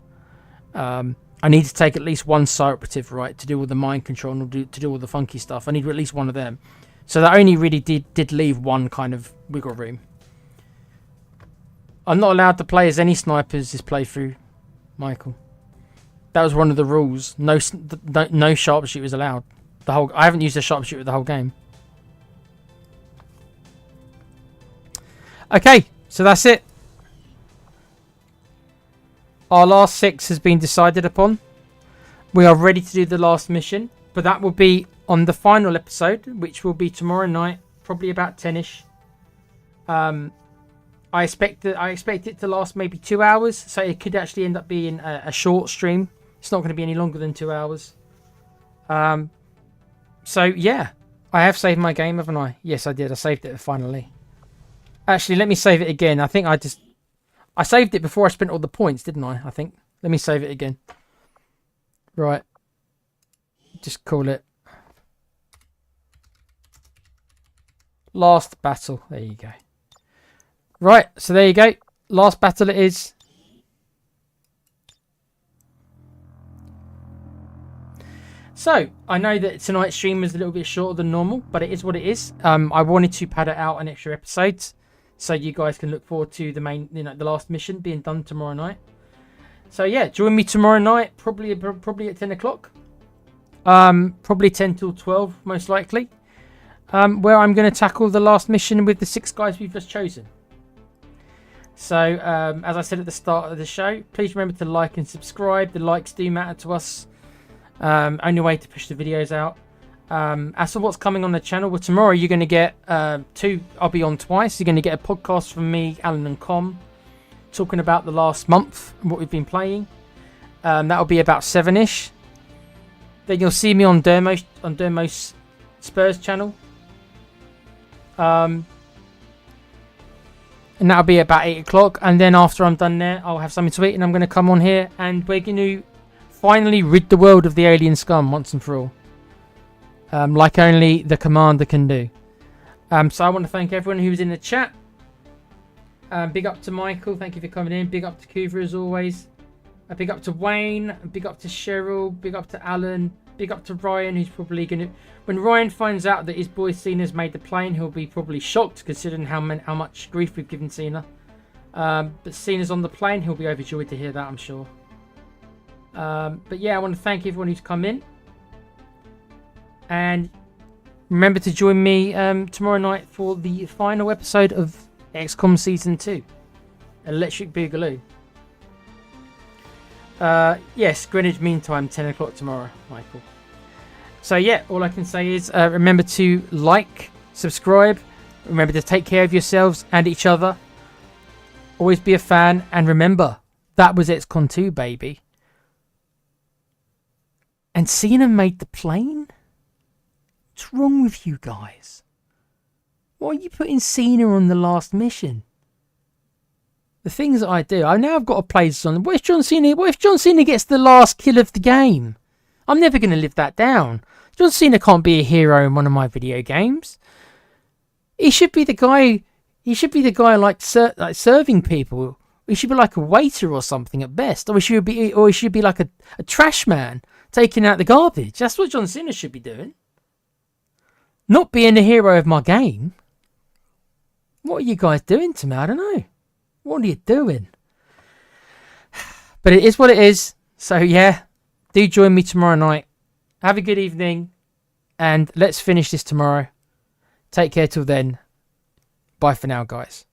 I need to take at least 1 site operative, right, to do all the mind control and to do all the funky stuff. I need at least 1 of them. So that only really did leave 1 kind of wiggle room. I'm not allowed to play as any snipers this playthrough, Michael. That was one of the rules. No sharpshooters allowed. I haven't used a sharpshooter the whole game. Okay, so that's it. Our last 6 has been decided upon. We are ready to do the last mission, but that will be on the final episode, which will be tomorrow night, probably about 10ish. I expect it to last maybe 2 hours, so it could actually end up being a short stream. It's not going to be any longer than 2 hours. So yeah, I have saved my game, haven't I? Yes, I did. I saved it finally. Actually, let me save it again. I think I saved it before I spent all the points, didn't I? I think. Let me save it again. Right. Just call it Last Battle. There you go. Right, so there you go. Last battle it is. So, I know that tonight's stream was a little bit shorter than normal, but it is what it is. I wanted to pad it out an extra episode, so you guys can look forward to the main, the last mission being done tomorrow night. So yeah, join me tomorrow night, probably at 10 o'clock. Probably 10 till 12, most likely. Where I'm going to tackle the last mission with the 6 guys we've just chosen. So, as I said at the start of the show, please remember to like and subscribe. The likes do matter to us. Only way to push the videos out. As for what's coming on the channel, well, tomorrow you're going to get 2. I'll be on twice. You're going to get a podcast from me, Alan and Com, talking about the last month and what we've been playing. That'll be about 7ish. Then you'll see me on Dermo's Spurs channel. And that'll be about 8 o'clock. And then after I'm done there, I'll have something to eat and I'm going to come on here and we're going to finally rid the world of the alien scum once and for all. Like only the commander can do. So I want to thank everyone who's in the chat. Big up to Michael. Thank you for coming in. Big up to Kuva as always. Big up to Wayne. Big up to Cheryl. Big up to Alan. Big up to Ryan, who's probably going to... When Ryan finds out that his boy Cena's made the plane, he'll be probably shocked considering how much grief we've given Cena. But Cena's on the plane. He'll be overjoyed to hear that, I'm sure. But yeah, I want to thank everyone who's come in. And remember to join me tomorrow night for the final episode of XCOM Season 2. Electric Boogaloo. Yes, Greenwich Mean Time, 10 o'clock tomorrow, Michael. So yeah, all I can say is remember to like, subscribe. Remember to take care of yourselves and each other. Always be a fan. And remember, that was XCOM2, baby. And Cena made the plane? What's wrong with you guys? Why are you putting Cena on the last mission? The things that I do, I've got to play this on. What if John Cena gets the last kill of the game? I'm never going to live that down. John Cena can't be a hero in one of my video games. He should be the guy. He should be the guy like serving people. He should be like a waiter or something at best, or he should be like a trash man taking out the garbage. That's what John Cena should be doing. Not being the hero of my game. What are you guys doing to me? I don't know. What are you doing? But it is what it is. So yeah, do join me tomorrow night. Have a good evening. And let's finish this tomorrow. Take care till then. Bye for now, guys.